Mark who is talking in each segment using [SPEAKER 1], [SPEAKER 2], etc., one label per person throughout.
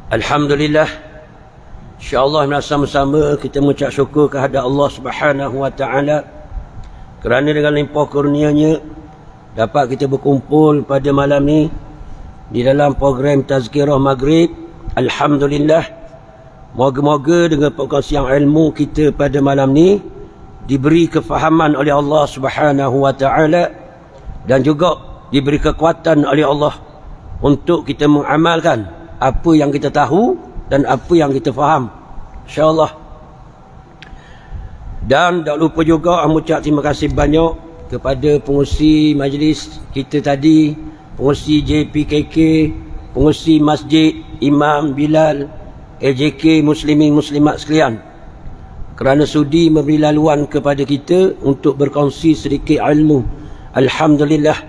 [SPEAKER 1] Alhamdulillah, insya-Allah bersama-sama kita mengucap syukur kehadrat Allah Subhanahu wa taala kerana dengan limpah kurnia-Nya dapat kita berkumpul pada malam ni di dalam program Tazkirah Maghrib. Alhamdulillah, moga-moga dengan perkongsian ilmu kita pada malam ni diberi kefahaman oleh Allah Subhanahu wa taala dan juga diberi kekuatan oleh Allah untuk kita mengamalkan apa yang kita tahu dan apa yang kita faham, insya-Allah. Dan tak lupa juga mengucap terima kasih banyak kepada pengurusi majlis kita tadi, pengurusi JPKK, pengurusi masjid, Imam Bilal, LJK, muslimin muslimat sekalian, kerana sudi memberi laluan kepada kita untuk berkongsi sedikit ilmu. Alhamdulillah,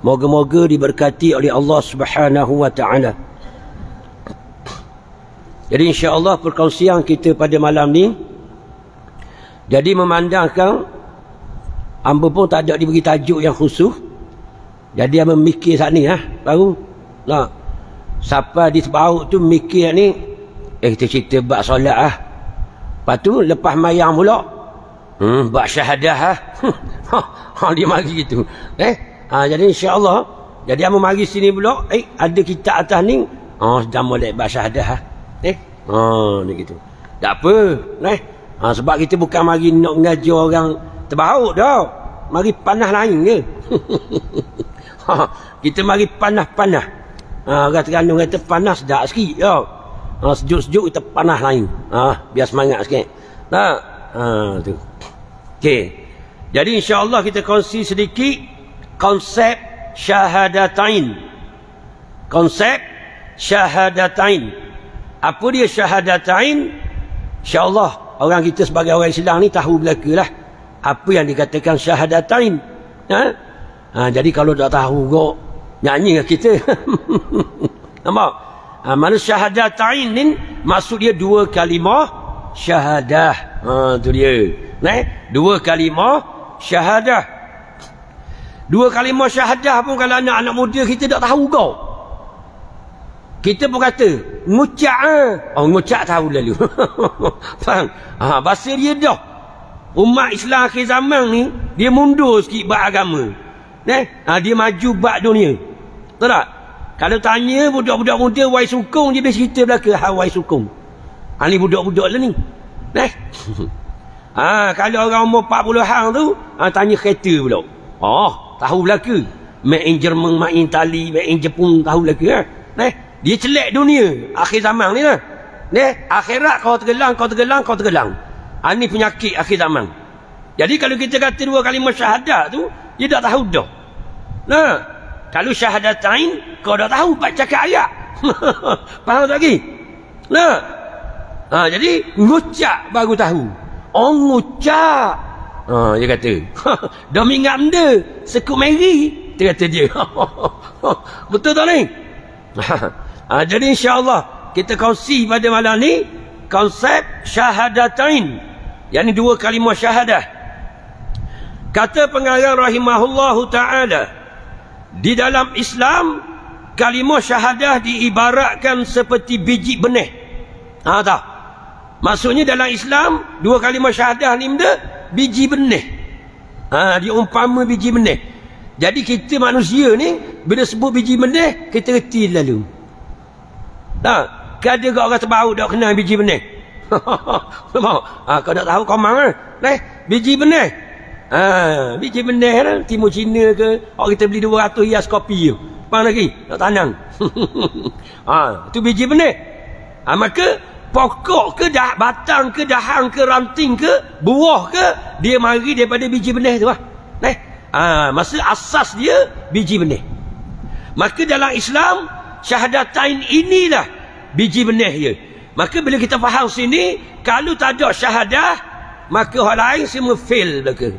[SPEAKER 1] moga-moga diberkati oleh Allah Subhanahu wa taala. Jadi insya-Allah perkongsian kita pada malam ni jadi memandangkan hamba pun tak ada diberi tajuk yang khusus. Jadi hamba mikir saat ni baru nak siapa di sebau tu mikir ni kita cerita bab solat lepas tu lepas mayang pula bab syahadah dia mari gitu jadi insya-Allah jadi hamba mari sini pula ada kitab atas ni sedang molek bab syahadah ni gitu. Tak apa sebab kita bukan mari nak mengajar orang terbaut dah, mari panah lain je. Kita mari panah-panah. Orang Terengganu kata panas sedap sikit tau. Sejuk-sejuk kita panah lain. Biar semangat sikit. Tu. Okey. Jadi insya-Allah kita kongsi sedikit konsep syahadatain. Konsep syahadatain. Apa dia syahadatain? InsyaAllah orang kita sebagai orang Islam ni tahu belakalah apa yang dikatakan syahadatain. Jadi kalau tak tahu kok nyanyi dengan kita. Nampak? Mana syahadatain ni maksud dia dua kalimah syahadah. Tu dia. Dua kalimah syahadah. Dua kalimah syahadah pun kalau anak-anak muda kita tak tahu kok. Kita pun kata ngucap ngucap tahu lalu. Faham? Bahasa dia dah. Umat Islam akhir zaman ni dia mundur sikit bab agama. Dia maju bab dunia. Betul tak? Kalau tanya budak-budak muda wai sukung, dia biasa cerita belaka wai sukung. Ni budak-budak lah ni. Kalau orang umur 40 hang tu tanya kereta pula. Tahu belaka. Mak in Jerman, mak in Itali, mak in Jepun tahu belaka. Dia celak dunia akhir zaman ni lah. Akhirat kau tergelang. Ini penyakit akhir zaman. Jadi kalau kita kata dua kalimah syahadat tu, dia tak tahu dah. Kalau syahadatain kau dah tahu pak cakap ayat. Faham tak lagi? Jadi ngucap baru tahu. Ngucap. Dia kata. Dah ingat benda sekut meri. Dia kata dia. Betul tak ni? Jadi insya-Allah kita kongsi pada malam ni konsep syahadatain, yakni dua kalimah syahadah. Kata pengarang rahimahullahu taala, di dalam Islam kalimah syahadah diibaratkan seperti biji benih. Tahu? Maksudnya dalam Islam dua kalimah syahadah ni benda biji benih. Diumpama biji benih. Jadi kita manusia ni bila sebut biji benih kita reti lalu. Ada kat orang terbaru tak kenal biji benih. Kau tak tahu kau mana? Biji benih. Biji benih lah, Timur Cina ke, orang kita beli 200 hias kopi tu. Faham lagi? Tak tanang. Itu biji benih. Maka pokok ke batang ke dahan ke ranting ke buah ke, dia mari daripada biji benih tu lah. Maksud asas dia biji benih. Maka dalam Islam syahadatain inilah biji benih dia. Maka bila kita faham sini, kalau tak ada syahadah, maka orang lain semua fail belaka.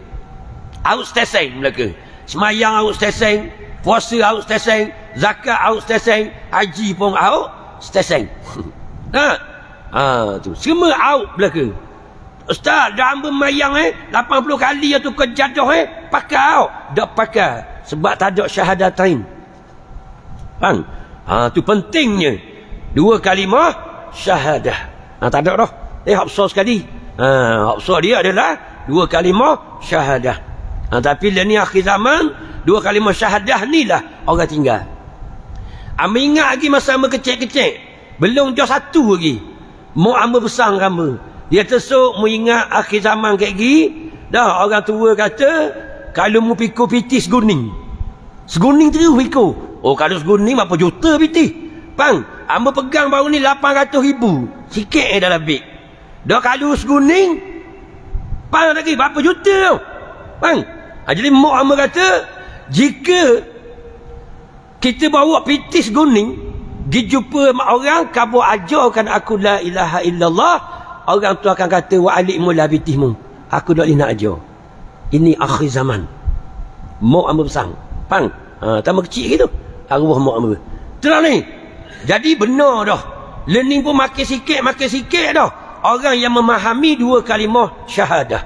[SPEAKER 1] Outstanding belaka. Semayang outstanding, puasa outstanding, zakat outstanding, haji pun outstanding. Tu semua out belaka. Ustaz, dah hamba mayang 80 kali tu kejadah pakai tak pakai sebab tak ada syahadatain. Faham? Tu pentingnya 2 kalimah syahadah. Tak ada dah. Hafsah sekali. Hafsah dia adalah 2 kalimah syahadah. Tapi lah ni akhir zaman 2 kalimah syahadah ni lah orang tinggal. Amba ingat lagi masa amba kecil-kecil, belum jauh 1 lagi. Mak amba besar amba. Dia tersuk mu ingat akhir zaman kayak gini. Dah orang tua kata kalau mu pikul piti seguning. Seguning terus pikul. Oh kalau seguning berapa juta piti. Bang, amba pegang baru ni 800,000. Sikit dah lebih. Dah kalau seguning bang lagi berapa juta tau. Bang. Jadi mak amba kata jika kita bawa piti seguning pergi jumpa mak orang, kamu ajarkan aku la ilaha illallah, orang tu akan kata wa alikmu la bitihmu, aku tak boleh nak ajar. Ini akhir zaman. Mak amba besar. Faham? Tambah kecil gitu. Arwah mak amba. Terang ni. Jadi benar dah. Learning pun makin sikit dah. Orang yang memahami 2 kalimah syahadah.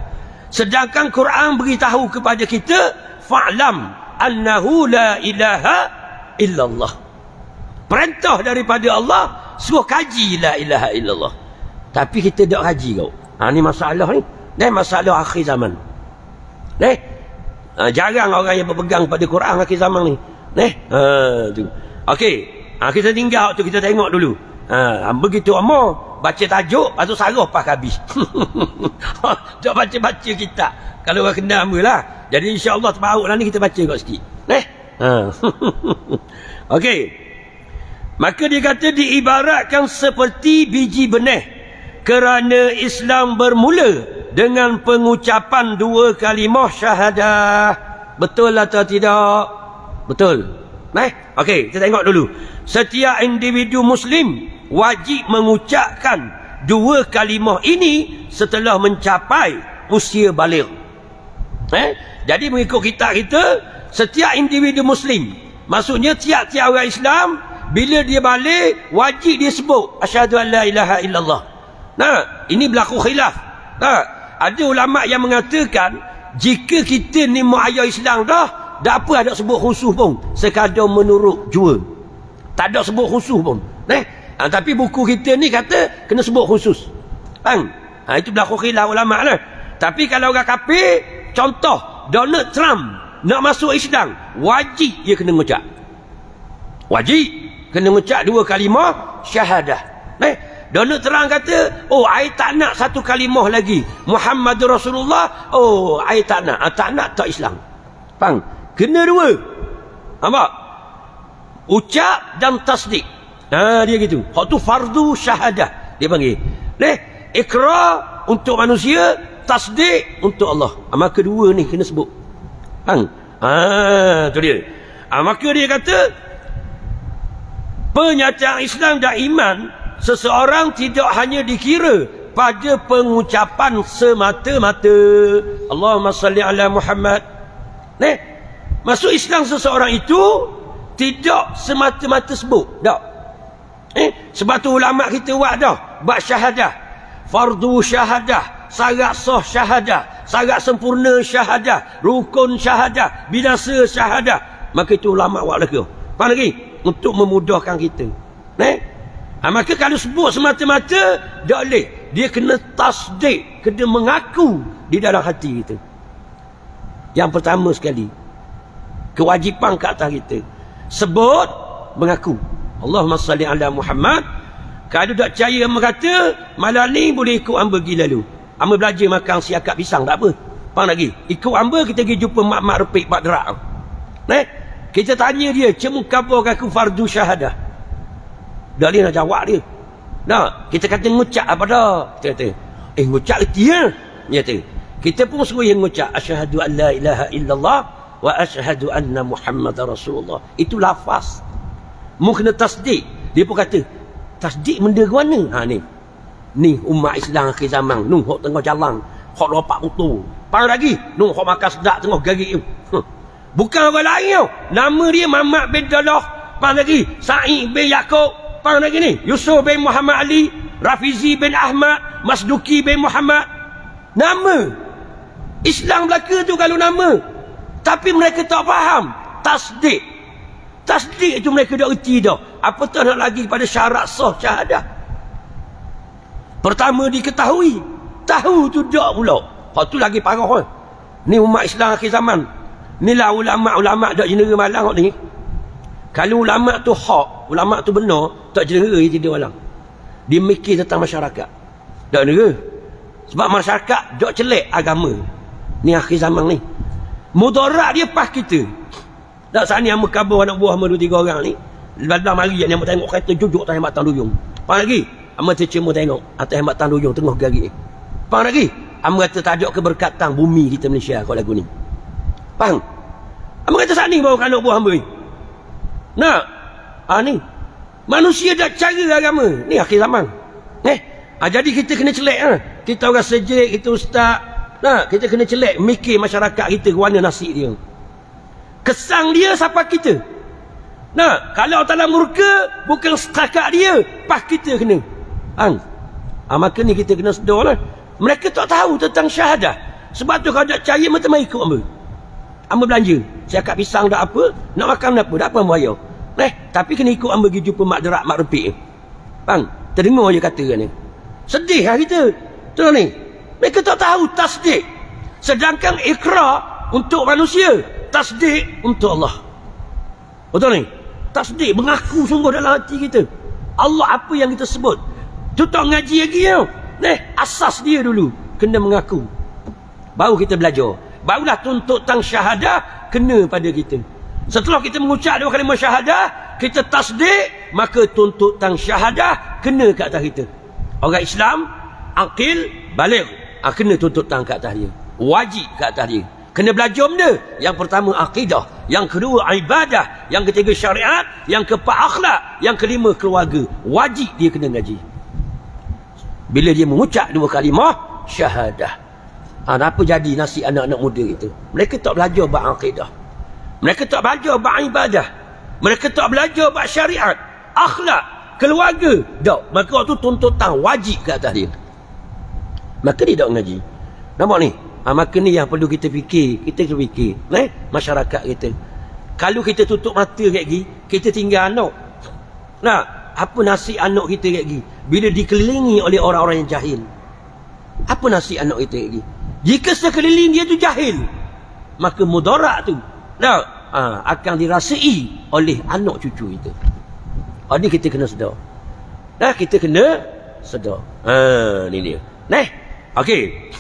[SPEAKER 1] Sedangkan Quran beritahu kepada kita fa'lam annahu la ilaha illallah. Perintah daripada Allah suruh kaji la ilaha illallah. Tapi kita tak kaji kau. Ni masalah ni. Ni masalah akhir zaman. Jarang orang yang berpegang pada Quran akhir zaman ni. Tu. Okey. Kita tinggal tu, kita tengok dulu. Begitu amal baca tajuk, lepas tu sarah pas habis. Tak baca-baca kitab. Kalau orang kenal hamba lah. Jadi insya-Allah terbaru lah ni kita baca kot sikit. Okey. Maka dia kata diibaratkan seperti biji benih, kerana Islam bermula dengan pengucapan 2 kalimah syahadah. Betul atau tidak? Betul. Okey, kita tengok dulu. Setiap individu Muslim wajib mengucapkan 2 kalimah ini setelah mencapai usia baligh. Jadi mengikut kitab kita, setiap individu Muslim, maksudnya tiap-tiap orang Islam, bila dia balik, wajib dia sebut asyhadu an la ilaha illallah. Ini berlaku khilaf. Ada ulama yang mengatakan jika kita ni mau ayah Islam dah, tak apa ada sebut khusus pun, sekadar menurut jua. Tak ada sebut khusus pun. Tapi buku kita ni kata kena sebut khusus. Itu berlaku khilaf ulama lah. Tapi kalau orang kafir, contoh Donald Trump nak masuk Islam, wajib dia kena mengucap. Wajib kena mengucap 2 kalimah syahadah. Donald Trump kata, I tak nak 1 kalimah lagi, Muhammadur Rasulullah. I tak nak. Tak nak tak Islam. Faham? Kena 2. Nampak? Ucap dan tasdik. Dia gitu. Hak tu fardu syahadah dia panggil. Ikrar untuk manusia, tasdik untuk Allah. Maka 2 ni kena sebut. Faham? Tu dia. Maka dia kata penyataan Islam dan iman seseorang tidak hanya dikira pada pengucapan semata-mata. Allahumma salli ala Muhammad. Masuk Islam seseorang itu tidak semata-mata sebut. Tak. Sebab tu ulama kita buat dah. Buat syahadah. Fardu syahadah. Syarat sah syahadah. Syarat sempurna syahadah. Rukun syahadah. Binasa syahadah. Maka itu ulama buat lagi. Faham lagi? Untuk memudahkan kita. Maka kalau sebut semata-mata, tak boleh. Dia kena tasdik, kena mengaku di dalam hati kita. Yang pertama sekali, kewajipan ke atas kita, sebut, mengaku. Allahumma salli ala Muhammad. Kalau tak percaya kata, malam ni boleh ikut hamba pergi lalu. Hamba belajar makan siakap pisang, tak apa. Faham lagi? Ikut hamba kita pergi jumpa mak-mak repik Pak Derak. Kita tanya dia, cemu kabar aku fardu syahadah. Tak boleh nak jawab dia. Kita kata ngucap apa dah? Kita kata, ngucap erti ya? Dia kata, kita pun suruh yang ngucap asyhadu an la ilaha illallah wa asyhadu anna Muhammadar Rasulullah. Itu lafaz. Mu kena tasdik. Dia pun kata, tasdik benda ke mana? Ni umat Islam akhir zaman. Hok tengah jalan, hok lopak motor. Faham lagi? Hok makan sedap tengah garik tu. Bukan orang lain tau. Nama dia Muhammad bin Dalah. Faham lagi? Sa'id bin Yaqub. Faham lagi ni? Yusuf bin Muhammad Ali. Rafizi bin Ahmad. Masduki bin Muhammad. Nama. Islam belaka tu kalau nama. Tapi mereka tak faham. Tasdik. Tasdik tu mereka dah erti dah. Apatah nak lagi pada syarat sah syahadah. Pertama diketahui. Tahu tu tak pula. Hak tu lagi parah. Ni umat Islam akhir zaman. Inilah ulama-ulama dak jenera malang ni. Kalau ulama tu hak, ulama tu benar, tak jenera dia jadi malang. Dia mikir tentang masyarakat. Tak jenera. Sebab masyarakat dak celek agama. Ni akhir zaman ni. Mudarat dia pas kita. Tak saat ni hamba kabur anak buah hamba 2-3 orang ni. Badang mari ni hamba tengok kereta jujuk atas hembatan duyung. Faham lagi? Hamba tercemur tengok atas hembatan duyung tengah gari. Faham lagi? Hamba kata tajuk keberkatan bumi kita Malaysia kalau lagu ni. Faham? Hamba kata saat ni bawa anak buah hamba ni. Nak? Ni. Manusia dah cara agama. Ni akhir zaman. Jadi kita kena celek. Kita orang sejik, kita ustaz. Kita kena celek mikir masyarakat kita ke mana nasib dia. Kesang dia siapa kita. Kalau Allah murka bukan setakat dia, pas kita kena. Maka ni kita kena sedar lah. Mereka tak tahu tentang syahadah. Sebab tu kalau tak percaya macam mana ikut hamba. Hamba belanja. Saya kat pisang dah apa, nak makan apa, dah apa hamba bayar. Tapi kena ikut hamba pergi jumpa mak derak, mak repik. Terdengar je kata ni. Sedih lah kita. Tu ni. Mereka tak tahu tasdik. Sedangkan ikrar untuk manusia, tasdik untuk Allah. Betul ni? Tasdik mengaku sungguh dalam hati kita. Allah apa yang kita sebut. Tu tak ngaji lagi tau. Asas dia dulu kena mengaku. Baru kita belajar. Barulah tuntutan syahadah kena pada kita. Setelah kita mengucap dua kalimah syahadah, kita tasdik, maka tuntutan syahadah kena ke atas kita. Orang Islam akil baligh, kena tuntutan ke atas dia. Wajib ke atas dia. Kena belajar benda. Yang pertama akidah, yang kedua ibadah, yang ketiga syariat, yang keempat akhlak, yang kelima keluarga. Wajib dia kena ngaji. Bila dia mengucap dua kalimah syahadah. Apa jadi nasib anak-anak muda itu? Mereka tak belajar bab akidah. Mereka tak belajar bab ibadah. Mereka tak belajar bab syariat, akhlak, keluarga. Tak. Maka waktu tuntutan wajib ke atas dia. Maka dia tak ngaji. Nampak ni? Maka ni yang perlu kita fikir. Kita fikir. Masyarakat kita. Kalau kita tutup mata lagi, kita tinggal anak. Apa nasib anak kita lagi? Bila dikelilingi oleh orang-orang yang jahil. Apa nasib anak kita lagi? Jika sekeliling dia tu jahil, maka mudarat tu akan dirasai oleh anak cucu kita. Ini kita kena sedar. Kita kena sedar. Ni dia. Okey.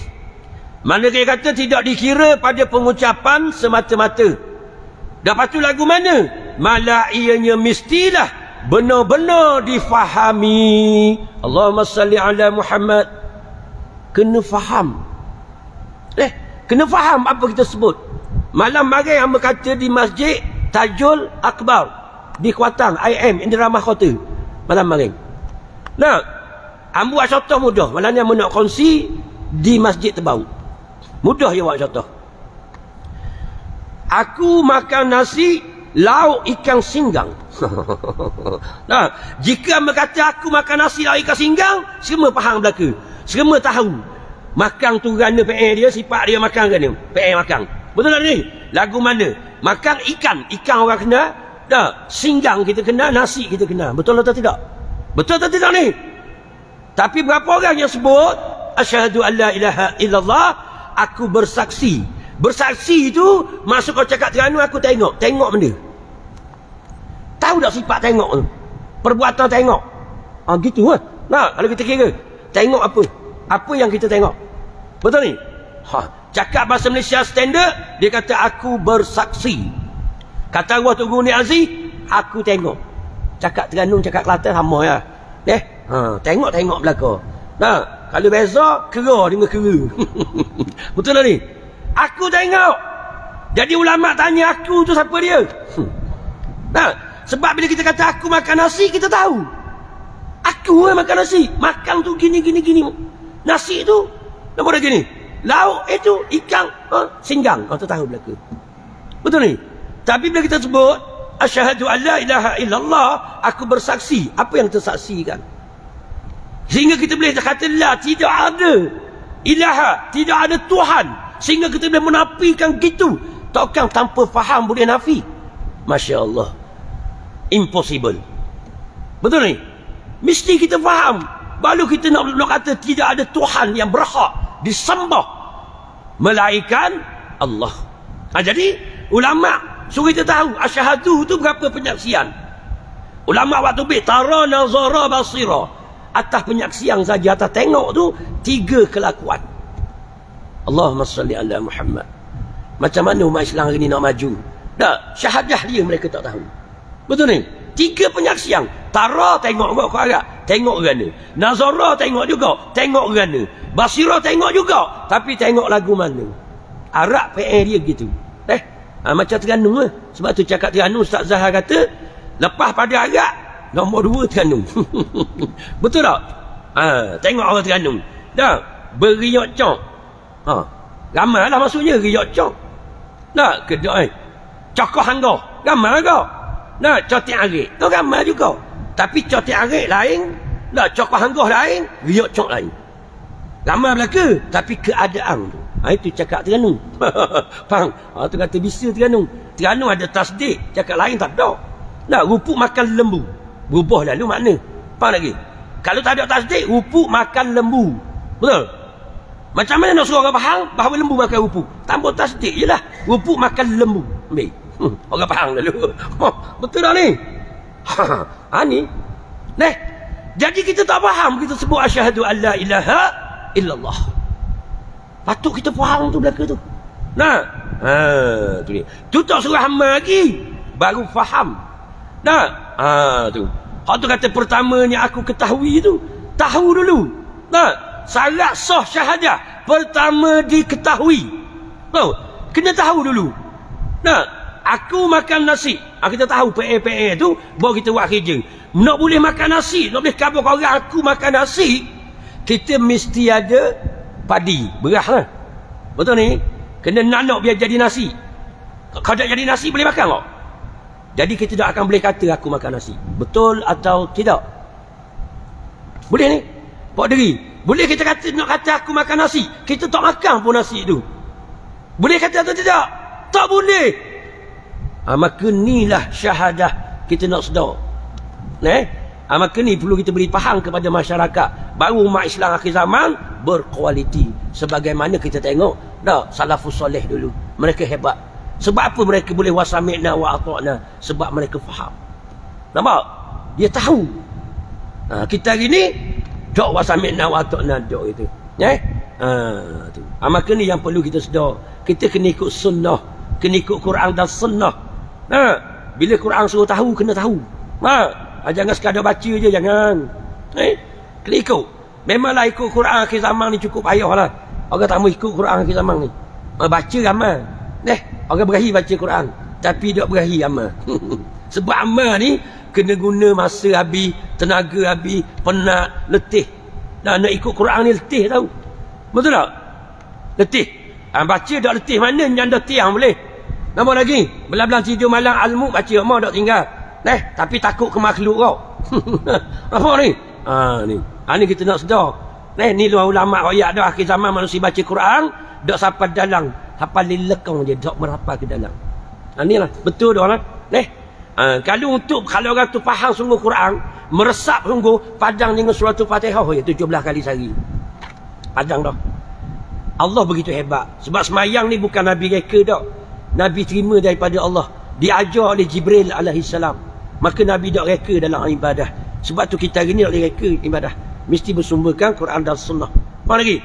[SPEAKER 1] Mana dia kata tidak dikira pada pengucapan semata-mata. Lepas tu lagu mana? Malah ianya mestilah benar-benar difahami. Allahumma salli ala Muhammad. Kena faham. Kena faham apa kita sebut. Malam mari hamba kata di masjid Tajul Akbar di Kuantan, IM Indira Mahkota. Malam mari. Hamba buat contoh mudah. Malam ni hamba nak kongsi di Masjid Tebau. Mudah je buat contoh. Aku makan nasi lauk ikan singgang. Jika hamba kata aku makan nasi lauk ikan singgang, semua faham belaka. Semua tahu. Makan tu kerana PN dia, sifat dia makan kerana PN makan. Betul tak ni? Lagu mana? Makan ikan. Ikan orang kena. Singgang kita kena, nasi kita kena. Betul atau tidak? Betul atau tidak ni? Tapi berapa orang yang sebut asyhadu an la ilaha illallah, aku bersaksi. Bersaksi itu masuk kau cakap Terengganu, aku tengok. Tengok benda. Tahu tak sifat tengok tu? Perbuatan tengok. Gitu lah. Kalau kita kira. Tengok apa? Apa yang kita tengok? Betul ni? Cakap bahasa Malaysia standard, dia kata aku bersaksi. Kata Allah tu Guru Ni Aziz, aku tengok. Cakap Terengganu, cakap Kelantan sama ya. Tengok-tengok belaka. Kalau beza, kera dengan kera. Betul tak ni? Aku tengok. Jadi ulama tanya aku tu siapa dia? Sebab bila kita kata aku makan nasi, kita tahu. Aku makan nasi. Makan tu gini. Nasi tu, nama dia gini. Lauk itu ikan singgang. Tu tahu belaka. Betul ni? Tapi bila kita sebut asyhadu an la ilaha illallah, aku bersaksi. Apa yang tersaksikan? Sehingga kita boleh kata la, tidak ada ilaha, tidak ada Tuhan, sehingga kita boleh menafikan gitu. Takkan tanpa faham boleh nafi? Masya Allah, impossible. Betul ni? Mesti kita faham, baru kita nak kata tidak ada Tuhan yang berhak disembah melainkan Allah. Jadi ulama suruh kita tahu asyhadu tu berapa penyaksian. Ulama waktu bit tara nazara basira, atas penyaksian saja, atas tengok tu 3 kelakuan. Allahumma salli ala Muhammad. Macam mana umat Islam hari ni nak maju? Tak, syahadah dia mereka tak tahu. Betul ni? 3 penyaksian. Tara tengok kau agak, tengok kerana. Nazara tengok juga, tengok kerana. Basira tengok juga, tapi tengok lagu mana. Arak PA dia gitu. Macam Terengganu lah. Sebab tu cakap Terengganu, Ustaz Zahar kata, lepas pada arak, nombor 2 Terengganu. Betul tak? Tengok orang Terengganu. Dah, beriok cok. Ramai lah maksudnya, riok cok. Nah, kedua cokoh hangga, ramai kau. Nah, cotik arik, kau ramai juga. Tapi cotik arik lain, nah, cokoh hangga lain, riok cok lain. Ramai belaka, tapi keadaan tu. Itu cakap Terengganu. Faham? Tu kata bisa Terengganu. Terengganu ada tasdik, cakap lain tak ada. Nah, rupuk makan lembu. Berubah lalu makna. Faham lagi? Kalau tak ada tasdik, rupuk makan lembu. Betul? Macam mana nak suruh orang faham bahawa lembu makan rupuk? Tambah tasdik je lah. Rupuk makan lembu. Ambil. Orang faham lalu. Betul tak ni? Ni. Jadi kita tak faham, kita sebut asyhadu an la ilaha illallah. Patut kita faham tu belaka tu. Nah, tu ni. Tu tak surah hamba lagi, baru faham. Nah, tu. Hak tu kata pertamanya aku ketahui tu. Tahu dulu. Nah, syarat sah syahadah pertama diketahui. Tahu? Kena tahu dulu. Nah, aku makan nasi. Kita tahu PA tu, baru kita buat kerja. Nak boleh makan nasi, nak boleh khabar orang aku makan nasi, kita mesti ada padi, beras lah. Betul ni? Kena nanok biar jadi nasi. Kalau tak jadi nasi boleh makan tak? Jadi kita tak akan boleh kata aku makan nasi. Betul atau tidak? Boleh ni? Pak Deri, boleh kita kata, nak kata aku makan nasi, kita tak makan pun nasi tu. Boleh kata atau tidak? Tak boleh. Maka inilah syahadah kita nak sedar. Maka ni perlu kita beri faham kepada masyarakat. Baru umat Islam akhir zaman berkualiti. Sebagaimana kita tengok salafus soleh dulu, mereka hebat. Sebab apa mereka boleh wasami'na wa ata'na? Sebab mereka faham. Nampak? Dia tahu. Kita hari ni dok wasami'na wa ata'na dok itu. Tu. Maka ni yang perlu kita sedar. Kita kena ikut sunnah, kena ikut Quran dan sunnah. Bila Quran suruh tahu, kena tahu. Jangan sekadar baca je, jangan. Kena ikut. Memanglah ikut Quran akhir zaman ni cukup payah lah. Orang tak mau ikut Quran akhir zaman ni. Baca ramai. Orang berahi baca Quran, tapi tak berahi amal. Sebab amal ni kena guna masa habis, tenaga habis, penat, letih. Nak ikut Quran ni letih tau. Betul tak? Letih. Baca tak letih mana yang dah tiang boleh. Nama lagi, belah-belah tidur malam almu baca, mau tak tinggal. Tapi takut ke makhluk kau. Apa ni? Ni kita nak sedar. Ni luar ulama rakyat dah akhir zaman manusia baca Quran, dak sampai dalam, hafal lilekong je, dak merapal ke dalam. Inilah betul dah lah. Kalau orang tu faham sungguh Quran, meresap sungguh, padang dengan surah Fatihah 17 kali sehari. Padang dah. Allah begitu hebat. Sebab semayang ni bukan Nabi reka dah. Nabi terima daripada Allah. Diajar oleh Jibril alaihissalam. Maka Nabi tak reka dalam ibadah. Sebab tu kita hari ni tak boleh reka ibadah. Mesti bersumberkan Quran dan Sunnah. Mana lagi?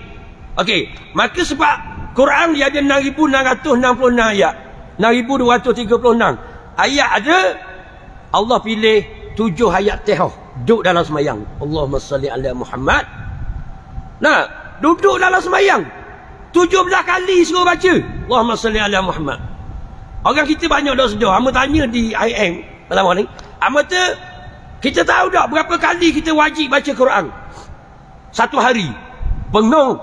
[SPEAKER 1] Okey. Maka sebab Quran dia ada 6,666 ayat. 6,236 ayat ada. Allah pilih 7 ayat tehah. Duduk dalam semayang. Allahumma salli ala Muhammad. Duduk dalam semayang. 17 kali suruh baca Allahumma salli ala Muhammad. Orang kita banyak dah sedar. Hama tanya di IM pertama ni, hama tu kita tahu tak berapa kali kita wajib baca Quran satu hari? Pengong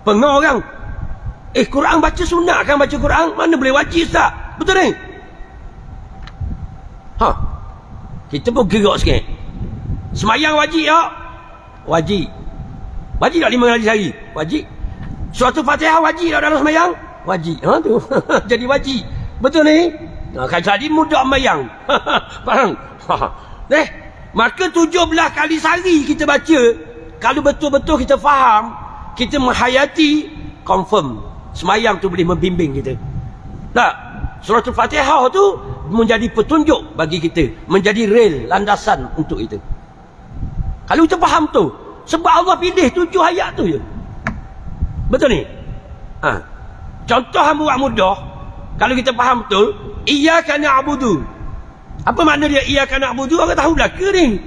[SPEAKER 1] orang. Quran baca sunat kan, baca Quran mana boleh wajib tak? Betul ni? Kita pun gerak sikit. Semayang wajib tak? Wajib tak 5 kali sehari? Wajib. Suatu Fatihah wajib dalam sembahyang? Wajib. Ha tu. Jadi wajib. Betul ni? Kan tadi mudah sembahyang. Faham? Maka 17 kali sehari kita baca, kalau betul-betul kita faham, kita menghayati, confirm sembahyang tu boleh membimbing kita. Tak? Surah Al-Fatihah tu menjadi petunjuk bagi kita, menjadi rel landasan untuk kita. Kalau kita faham tu, sebab Allah pilih 7 ayat tu je. Betul ni? Contoh hamba buat mudah, kalau kita faham betul, iyyaka na'budu. Apa makna dia iyyaka na'budu? Orang tahu belaka ni.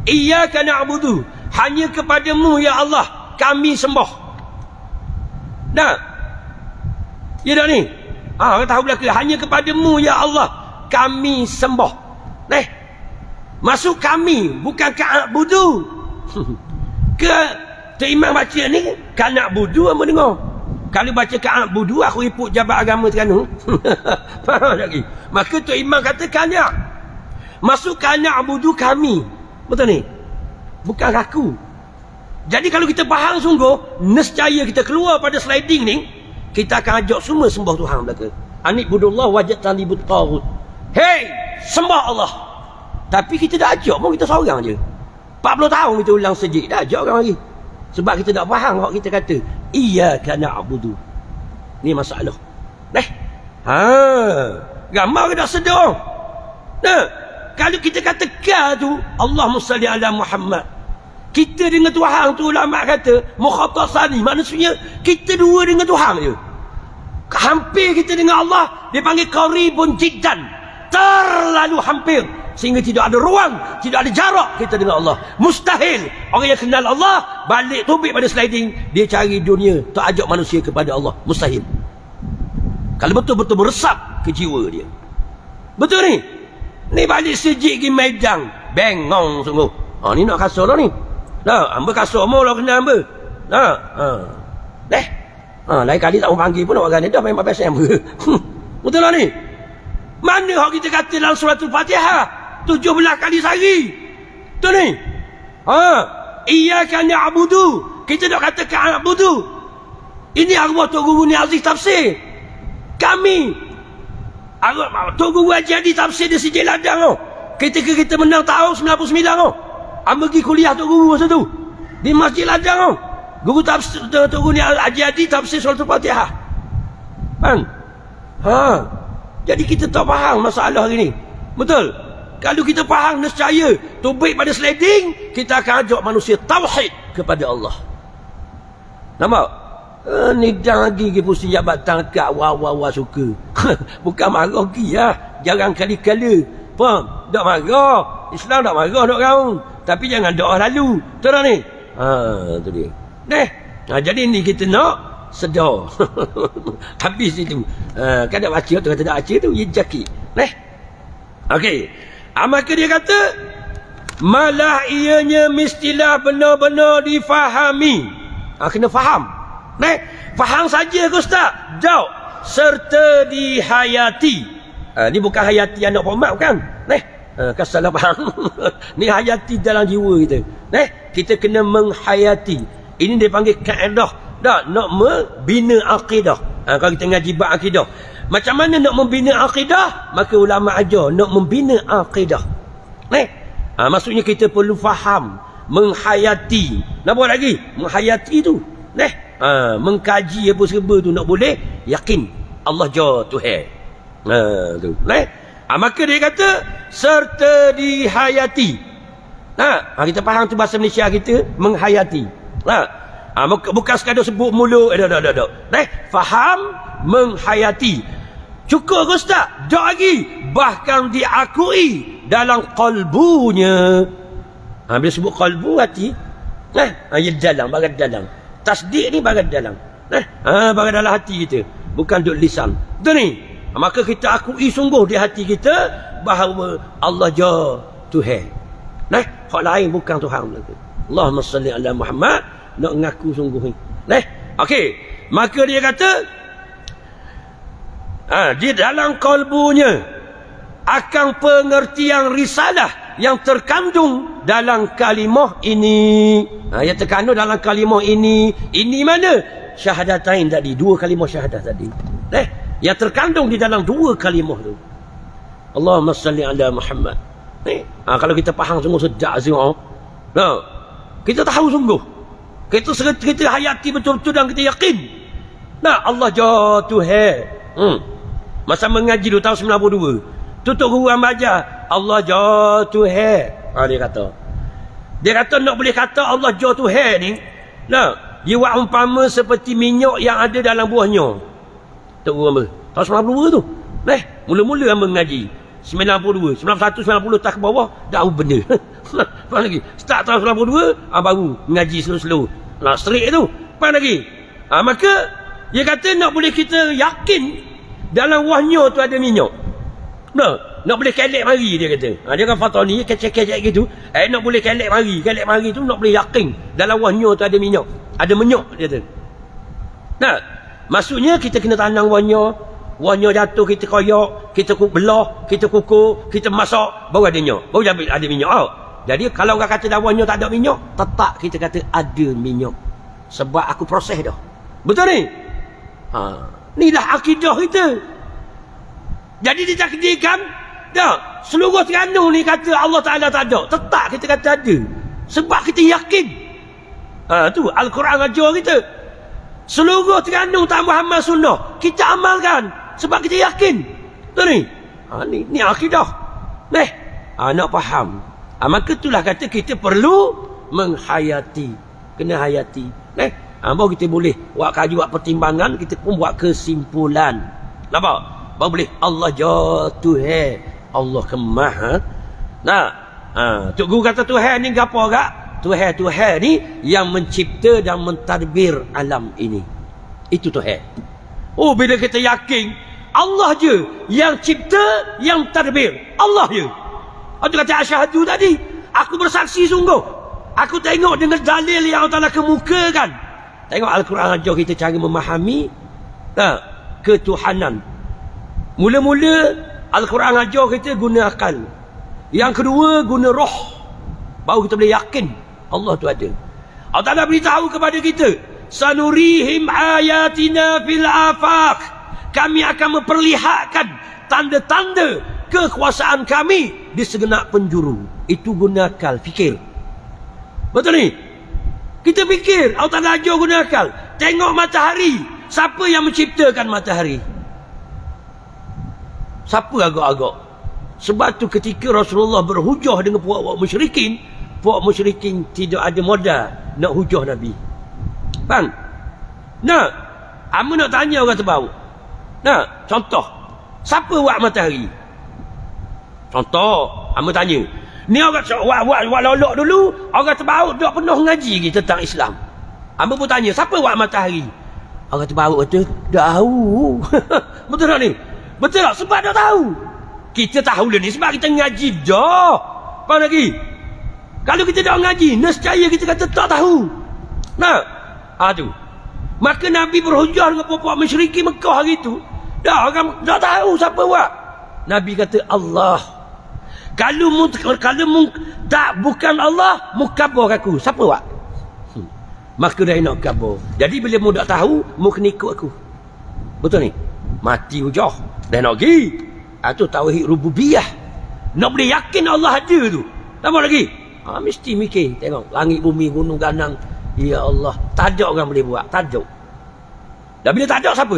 [SPEAKER 1] Iyyaka na'budu, hanya kepadamu ya Allah kami sembah. Dah? Ya dah ni? Orang tahu belaka, hanya kepadamu ya Allah kami sembah. Masuk kami, bukan ka'budu. Ke Tok Imam baca ni ka'budu apa dengar? Kalau baca ka'budu, aku ikut Jabat Agama Terengganu. Faham lagi? Maka Tok Imam kata kana'. Masuk ka'budu kami. Betul ni? Bukan aku. Jadi kalau kita faham sungguh, nescaya kita keluar pada sliding ni, kita akan ajak semua sembah Tuhan belaka. Anik budullah wajad talibut taghut. Hey, sembah Allah. Tapi kita dah ajak pun kita seorang je. 40 tahun kita ulang sejik, dah ajak orang lagi. Sebab kita tak faham kalau kita kata iyyaka na'budu. Ni masalah. Ramai ke tak sedar? Kalau kita kata ka tu, Allahumma salli ala Muhammad. Kita dengan Tuhan tu, ulama kata mukhatasani, maksudnya kita dua dengan Tuhan je. Hampir kita dengan Allah, dia panggil qaribun jiddan, terlalu hampir, sehingga tidak ada ruang, tidak ada jarak kita dengan Allah. Mustahil orang yang kenal Allah balik tubik pada sliding, dia cari dunia, tak ajak manusia kepada Allah. Mustahil. Kalau betul-betul meresap ke jiwa dia. Betul ni? Ni balik sejik pergi Medan, bengong sungguh. Ni nak kasar dah ni. Hamba kasar mau lah kena hamba. Lain kali tak mau panggil pun nak orang ni dah main 14 hamba. Betul lah ni? Mana hak kita kata dalam surah Al-Fatihah 17 kali sehari? Betul ni? Iyyaka na'budu. Kita nak kata ka'budu. Ini arwah Tok Guru ni Aziz tafsir. Kami Tok Guru Haji Hadi tafsir dia sijil ladang. Ketika kita menang tahun 99 Amba pergi kuliah Tok Guru masa tu di Masjid Ladang. Guru tafsir Tok Guru ni Haji Hadi tafsir surah Al-Fatihah. Jadi kita tak faham masalah hari ni. Betul? Kalau kita faham, nescaya tubik pada sliding, kita akan ajak manusia tauhid kepada Allah. Nampak? Ni dah lagi ke pusing jabatan kat wah suka. Bukan marah lagi lah. Jarang kali-kala. Faham? Tak marah. Islam tak marah nak kau. Tapi jangan doa lalu. Betul tak ni? Tu dia. Jadi ni kita nak sedar. Habis itu. Kan nak baca tu, kata nak baca tu, ia jaki. Okey. Maka dia kata, malah ianya mestilah benar-benar difahami. Kena faham. Faham saja ke Ustaz? Jauh. Serta dihayati. Ni bukan hayati anak format bukan? Kan salah faham. Ni hayati dalam jiwa kita. Kita kena menghayati. Ini dia panggil kaedah. Nak membina akidah. Kalau kita ngaji bab akidah, macam mana nak membina akidah? Maka ulama ajar nak membina akidah. Maksudnya kita perlu faham, menghayati. Nak buat lagi? Menghayati tu. Mengkaji apa serba tu, nak boleh yakin Allah jauh Tuhan. Tu. Maka dia kata serta dihayati. Kita faham tu bahasa Malaysia kita, menghayati. Bukan sekadar sebut mulut. Faham, menghayati. Cukup ke Ustaz? Tak lagi. Bahkan diakui dalam qalbunya. Bila sebut qalbu, hati. Ya dalam, bagian dalam. Tasdik ni bagian dalam. Bagian dalam hati kita. Bukan duk lisan. Betul ni? Maka kita akui sungguh di hati kita bahawa Allah jauh Tuhan. Hak lain bukan Tuhan. Allahumma salli ala Muhammad. Nak ngaku sungguh ni. Okey. Maka dia kata di dalam kalbunya akan pengertian risalah yang terkandung dalam kalimah ini. Yang terkandung dalam kalimah ini. Ini mana? Syahadatain tadi. 2 kalimah syahadah tadi. Yang terkandung di dalam 2 kalimah tu. Allahumma salli ala Muhammad. Kalau kita faham sungguh sedap semua. Kita tahu sungguh. Kita hayati betul-betul dan kita yakin. Allah jatuh masa mengaji dulu tahun 92. Tutup guru ajar Allah jatuh dia kata. Dia kata nak boleh kata Allah jatuh ni. Dia buat umpama seperti minyak yang ada dalam buahnya. Tok guru hamba. Tahun 92 tu. Mula-mula hamba mengaji. 92, 91, 90 tak ke bawah dah benda. Apa lagi? Start tahun 92 baru mengaji slow-slow. Straight tu. Apa lagi? Maka dia kata nak boleh kita yakin dalam wahnya tu ada minyak. Nak boleh kelek mari dia kata. Dia kan Fatani kecek-kecek gitu. Nak boleh kelek mari tu nak boleh yakin dalam wahnya tu ada minyak. Ada minyak dia kata. Maksudnya kita kena tanam wahnya. Wahnya jatuh kita koyak, kita belah, kita kukur, kita masak, baru ada minyak. Baru ada minyak. Jadi kalau orang kata dalam wahnya tak ada minyak, tetap kita kata ada minyak. Sebab aku proses dah. Betul ni? Inilah akidah kita. Jadi ditakdirkan seluruh Terengganu ni kata Allah Ta'ala tak ada. Tetap kita kata ada. Sebab kita yakin. Tu Al-Quran ajar kita. Seluruh Terengganu tak Muhammad Sunnah kita amalkan. Sebab kita yakin. Betul ni? Ni akidah. Nak faham. Maka itulah kata kita perlu menghayati. Kena hayati. Baru kita boleh buat kaji, buat pertimbangan. Kita pun buat kesimpulan. Nampak? Baru boleh Allah jatuh Allah kemah. Tok guru kata Tuhan ni apa agak? Tuhan ni yang mencipta dan mentadbir alam ini. Itu Tuhan. Bila kita yakin Allah je yang cipta, yang tadbir. Allah je. Itu kata asyhadu tadi. Aku bersaksi sungguh. Aku tengok dengan dalil yang Allah Ta'ala kemukakan. Tengok Al-Quran ajar kita cara memahami ketuhanan. Mula-mula Al-Quran ajar kita guna akal. Yang kedua guna roh. Baru kita boleh yakin Allah tu ada. Allah Ta'ala beritahu kepada kita, sanurihim ayatina fil afaq. Kami akan memperlihatkan tanda-tanda kekuasaan kami di segenap penjuru. Itu guna akal, fikir. Betul ni? Kita fikir, Allah Ta'ala ajar guna akal. Tengok matahari. Siapa yang menciptakan matahari? Siapa agak-agak? Sebab tu ketika Rasulullah berhujah dengan puak-puak musyrikin tidak ada modal nak hujah Nabi. Bang, Amba nak tanya orang terbau. Contoh, siapa buat matahari? Contoh, Amba tanya. Ni orang buat lolok dulu, orang terbau tak pernah ngaji tentang Islam. Amba pun tanya, siapa buat matahari? Orang terbau kata, tak tahu. Betul tak ni? Betul tak? Sebab tak tahu. Kita tahu lah ni sebab kita ngaji dah. Apa lagi? Kalau kita tak ngaji, nescaya kita kata tak tahu. Tu. Maka Nabi berhujah dengan puak-puak musyrikin Mekah hari tu. Orang tak tahu siapa buat. Nabi kata Allah. Kalau tak bukan Allah, mukabur aku. Siapa buat? Maka dia nak kabur. Jadi bila mu tak tahu, mu kena ikut aku. Betul ni? Mati hujah. Dia nak pergi. Itu tauhid rububiyah. Nak boleh yakin Allah ada tu. Tak lagi. Mesti mikir. Tengok langit bumi gunung ganang. Ya Allah. Tak ada orang boleh buat. Tak ada. Dan bila tak ada siapa?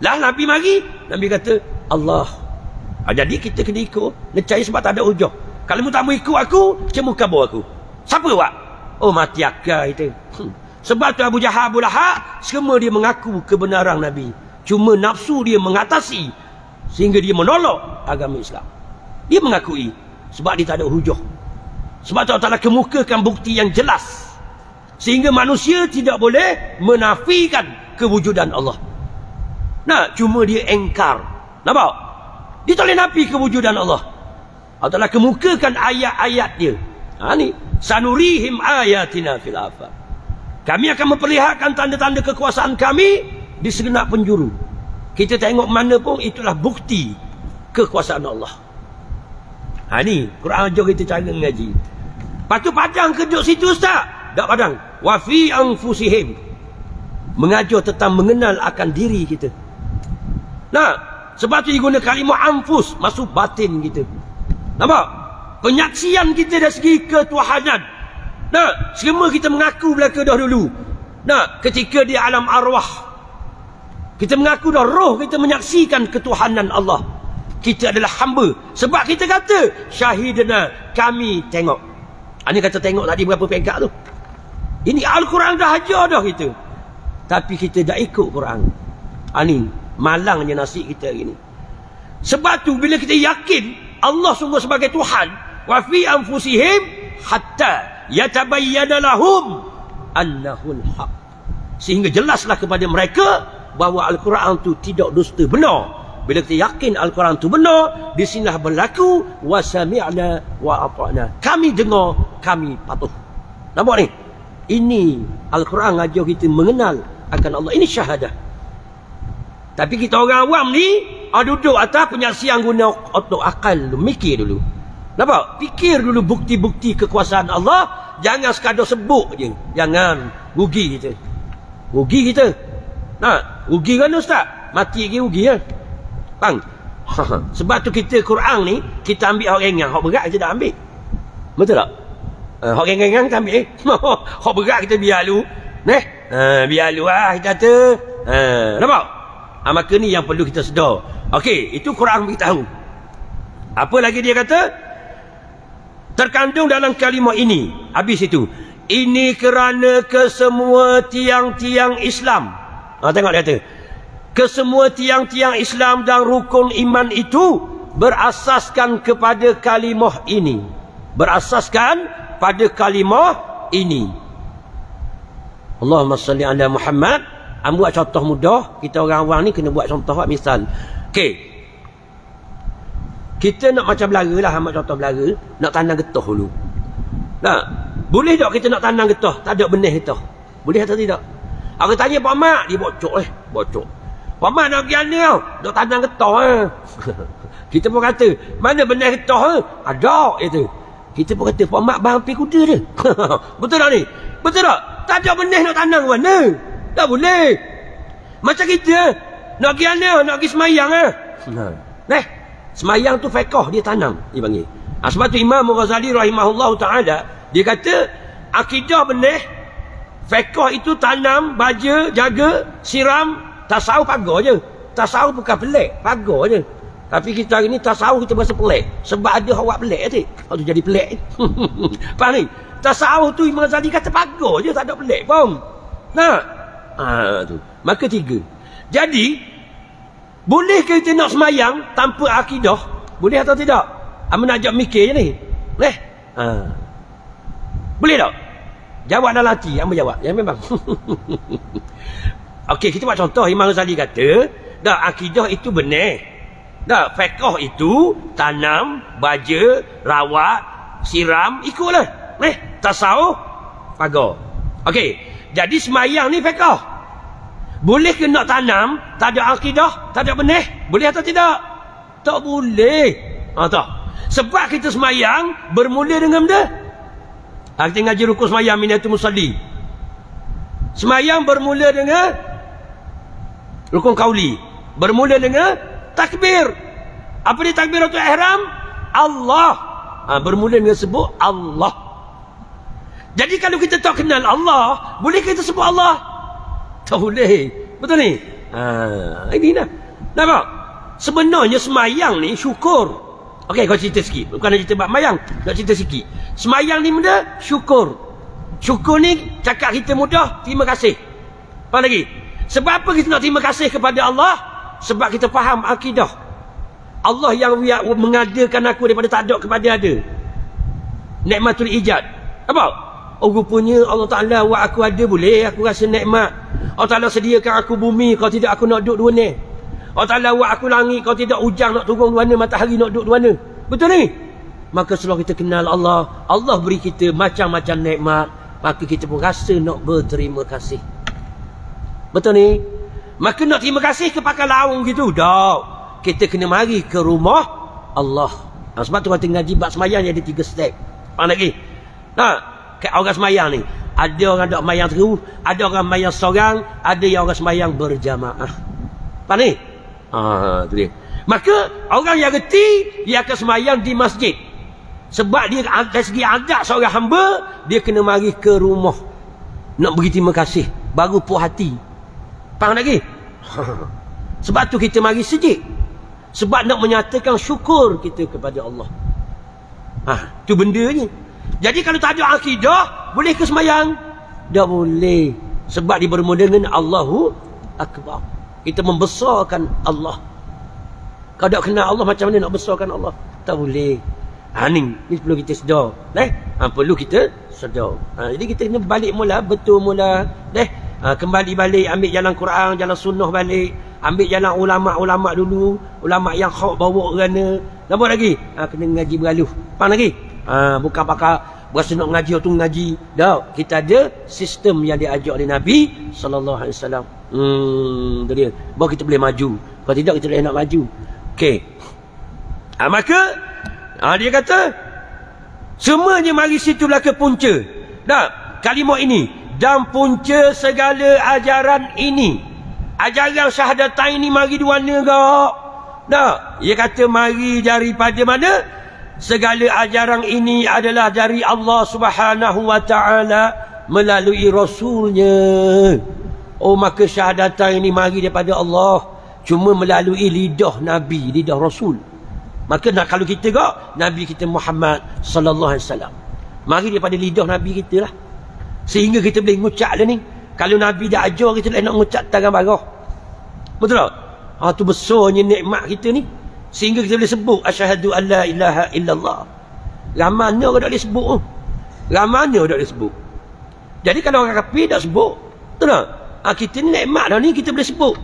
[SPEAKER 1] Lah Nabi mari. Nabi kata Allah. Jadi kita kena ikut. Necaya sebab tak ada hujah. Kalau mu tak mau ikut aku, cuma kabur aku. Siapa buat? Mati akal itu. Sebab tu Abu Jahal, Abu Lahab, semua dia mengaku kebenaran Nabi. Cuma nafsu dia mengatasi sehingga dia menolak agama Islam. Dia mengakui sebab dia tak ada hujah. Sebab tu Allah Ta'ala kemukakan bukti yang jelas sehingga manusia tidak boleh menafikan kewujudan Allah. Cuma dia engkar. Nampak? Dia tak boleh nafi kewujudan Allah. Allah Ta'ala kemukakan ayat-ayat dia. Ni sanurihim ayatina fil afaq. Kami akan memperlihatkan tanda-tanda kekuasaan kami di segenap penjuru. Kita tengok mana pun itulah bukti kekuasaan Allah. Ni Quran ajar kita cara mengaji. Lepas tu padang ke duduk situ ustaz? Tak padang. Wa fi anfusihim. Mengajar tentang mengenal akan diri kita. Nah, sebab tu diguna kalimah anfus, masuk batin kita. Nampak? Penyaksian kita dari segi ketuhanan. Nah, semua kita mengaku belaka dah dulu. Nah, ketika di alam arwah, kita mengaku dah roh kita menyaksikan ketuhanan Allah. Kita adalah hamba. Sebab kita kata syahidna, kami tengok. Ini kata tengok tadi berapa peringkat tu. Ini Al-Quran dah ajar dah kita. Tapi kita dah ikut Quran. Ini malangnya nasib kita hari ni. Sebab tu bila kita yakin Allah sungguh sebagai Tuhan, wa fi anfusihim hatta yatabayyana lahum annahul haq. Sehingga jelaslah kepada mereka bahawa Al-Quran tu tidak dusta, benar. Bila kita yakin Al-Quran tu benar, di sinilah berlaku wa sami'na wa ata'na. Kami dengar, kami patuh. Nampak ni? Ini Al-Quran ajar kita mengenal akan Allah. Ini syahadah. Tapi kita orang awam ni duduk atas penyaksian guna otak akal, mikir dulu. Nampak? Fikir dulu bukti-bukti kekuasaan Allah. Jangan sekadar sebut je. Jangan rugi kita. Rugi kita. Nah, rugi kan ustaz? Mati lagi rugi ya. Bang. Sebab tu kita Quran ni kita ambil hak ringan, hak berat kita dah ambil. Betul tak? Hak ringan kita ambil. Hak berat kita biar lu. Neh. Biar lu kita tu. Nampak? Maka ni yang perlu kita sedar. Okey, itu Quran beritahu. Apa lagi dia kata? Terkandung dalam kalimah ini. Habis itu. Ini kerana kesemua tiang-tiang Islam. Tengok dia kata. Kesemua tiang-tiang Islam dan rukun iman itu berasaskan kepada kalimah ini. Berasaskan pada kalimah ini. Allahumma salli ala Muhammad. Buat contoh mudah. Kita orang awam ni kena buat contoh. Misal. Okey. Kita nak macam belara lah. Amat contoh belara. Nak tanam getah dulu. Nah, boleh tak kita nak tanam getah? Tak ada benih getah. Boleh atau tidak? Aku tanya Pak Mak. Dia bocok bocok. Pak Mak nak pergi mana tau? Nak tanam getah Kita pun kata, mana benih getah ada itu. Kita pun kata, Pak Mak bang pergi kuda dia. Betul tak ni? Betul tak? Tak ada benih nak tanam ke mana? Tak boleh. Macam kita nak pergi mana? Nak pergi semayang semayang tu fiqh dia tanam, dia panggil. Sebab tu Imam Ghazali rahimahullah ta'ala, dia kata akidah benih, fiqh itu tanam, baja, jaga, siram, tasawuf pagar je. Tasawuf bukan pelik, pagar je. Tapi kita hari ni tasawuf kita berasa pelik. Sebab ada awak pelik je. Tu jadi pelik. Faham ni? Tasawuf tu Imam Ghazali kata pagar je, tak ada pelik pun. Tu. Maka tiga. Jadi boleh ke kita nak semayang tanpa akidah? Boleh atau tidak? Nak ajak mikir je ni. Boleh? Boleh tak? Jawab dalam hati. Amba jawab. Ya memang. Okey, kita buat contoh. Imam Ghazali kata, dah akidah itu benar. Dah fiqh itu tanam, baja, rawat, siram, ikutlah. Tasawuf, pagar. Okey. Jadi semayang ni fiqh. Boleh ke nak tanam, tak ada akidah, tak ada benih? Boleh atau tidak? Tak boleh. Tak. Sebab kita semayang bermula dengan benda. Kita ngaji rukun semayang minatul musalli. Semayang bermula dengan rukun qauli. Bermula dengan takbir. Apa dia takbiratul ihram? Allah. Bermula dengan sebut Allah. Jadi kalau kita tak kenal Allah, boleh kita sebut Allah? Tak boleh. Betul ni? Ini dah. Nampak? Sebenarnya semayang ni syukur. Okey, kau cerita sikit. Bukan nak cerita bab mayang. Nak cerita sikit. Semayang ni benda syukur. Syukur ni cakap kita mudah, terima kasih. Apa lagi? Sebab apa kita nak terima kasih kepada Allah? Sebab kita faham akidah. Allah yang mengadakan aku daripada tak ada kepada ada. Nikmatul ijad. Apa? Rupanya Allah Ta'ala buat aku ada, boleh aku rasa nikmat. Allah Ta'ala sediakan aku bumi, kalau tidak aku nak duduk dua ni. Allah Ta'ala buat aku langit, kalau tidak hujan nak turun dua ni, matahari nak duduk dua ni. Betul ni? Maka setelah kita kenal Allah, Allah beri kita macam-macam nikmat, maka kita pun rasa nak berterima kasih. Betul ni? Maka nak terima kasih ke pakai laung gitu? Tak. Kita kena mari ke rumah Allah. Sebab tu kata ngaji bab semayang dia ada 3 step. Faham lagi? Kat orang semayang ni, ada orang dok semayang terus, ada orang semayang seorang, ada yang orang semayang berjamaah. Faham ni? Tu dia. Maka orang yang reti dia akan semayang di masjid. Sebab dia dari segi adab seorang hamba, dia kena mari ke rumah nak beri terima kasih, baru puas hati. Faham lagi? Sebab tu kita mari sejid. Sebab nak menyatakan syukur kita kepada Allah. Tu benda ni. Jadi kalau tak ada akidah, boleh ke semayang? Tak boleh. Sebab dia bermula dengan Allahu Akbar. Kita membesarkan Allah. Kalau tak kenal Allah, macam mana nak besarkan Allah? Tak boleh. Ni perlu kita sedar. Perlu kita sedar. Jadi kita kena balik mula, betul mula. Kembali balik, ambil jalan Quran, jalan sunnah balik. Ambil jalan ulama'-ulama' dulu. Ulama' yang hak bawa kerana. Apa lagi? Kena ngaji beraluh. Faham lagi? Bukan pakar berasa nak ngaji atau ngaji. Tak. Kita ada sistem yang diajar oleh Nabi SAW. Itu dia. Baru kita boleh maju. Kalau tidak, kita boleh nak maju. Okey. Maka dia kata semuanya mari situ belaka punca. Kalimah ini dan punca segala ajaran ini. Ajaran syahadatain ini mari diwarna gak? Ia kata mari daripada mana? Segala ajaran ini adalah dari Allah Subhanahu wa taala melalui rasulnya. Maka syahadatain ini mari daripada Allah, cuma melalui lidah Nabi, lidah Rasul. Maka kalau kita gak Nabi kita Muhammad sallallahu alaihi wasallam, mari daripada lidah Nabi kita lah, sehingga kita boleh ngucap dah ni. Kalau Nabi dah ajar kita nak ngucap tangan barah. Betul tak? Tu besarnya nikmat kita ni, sehingga kita boleh sebut asyhadu an la ilaha illallah. Ramana orang tak boleh sebut. Ramana orang tak boleh sebut. Jadi kalau orang kafir tak sebut, betul tak? Kita ni nikmat dah ni, kita boleh sebut.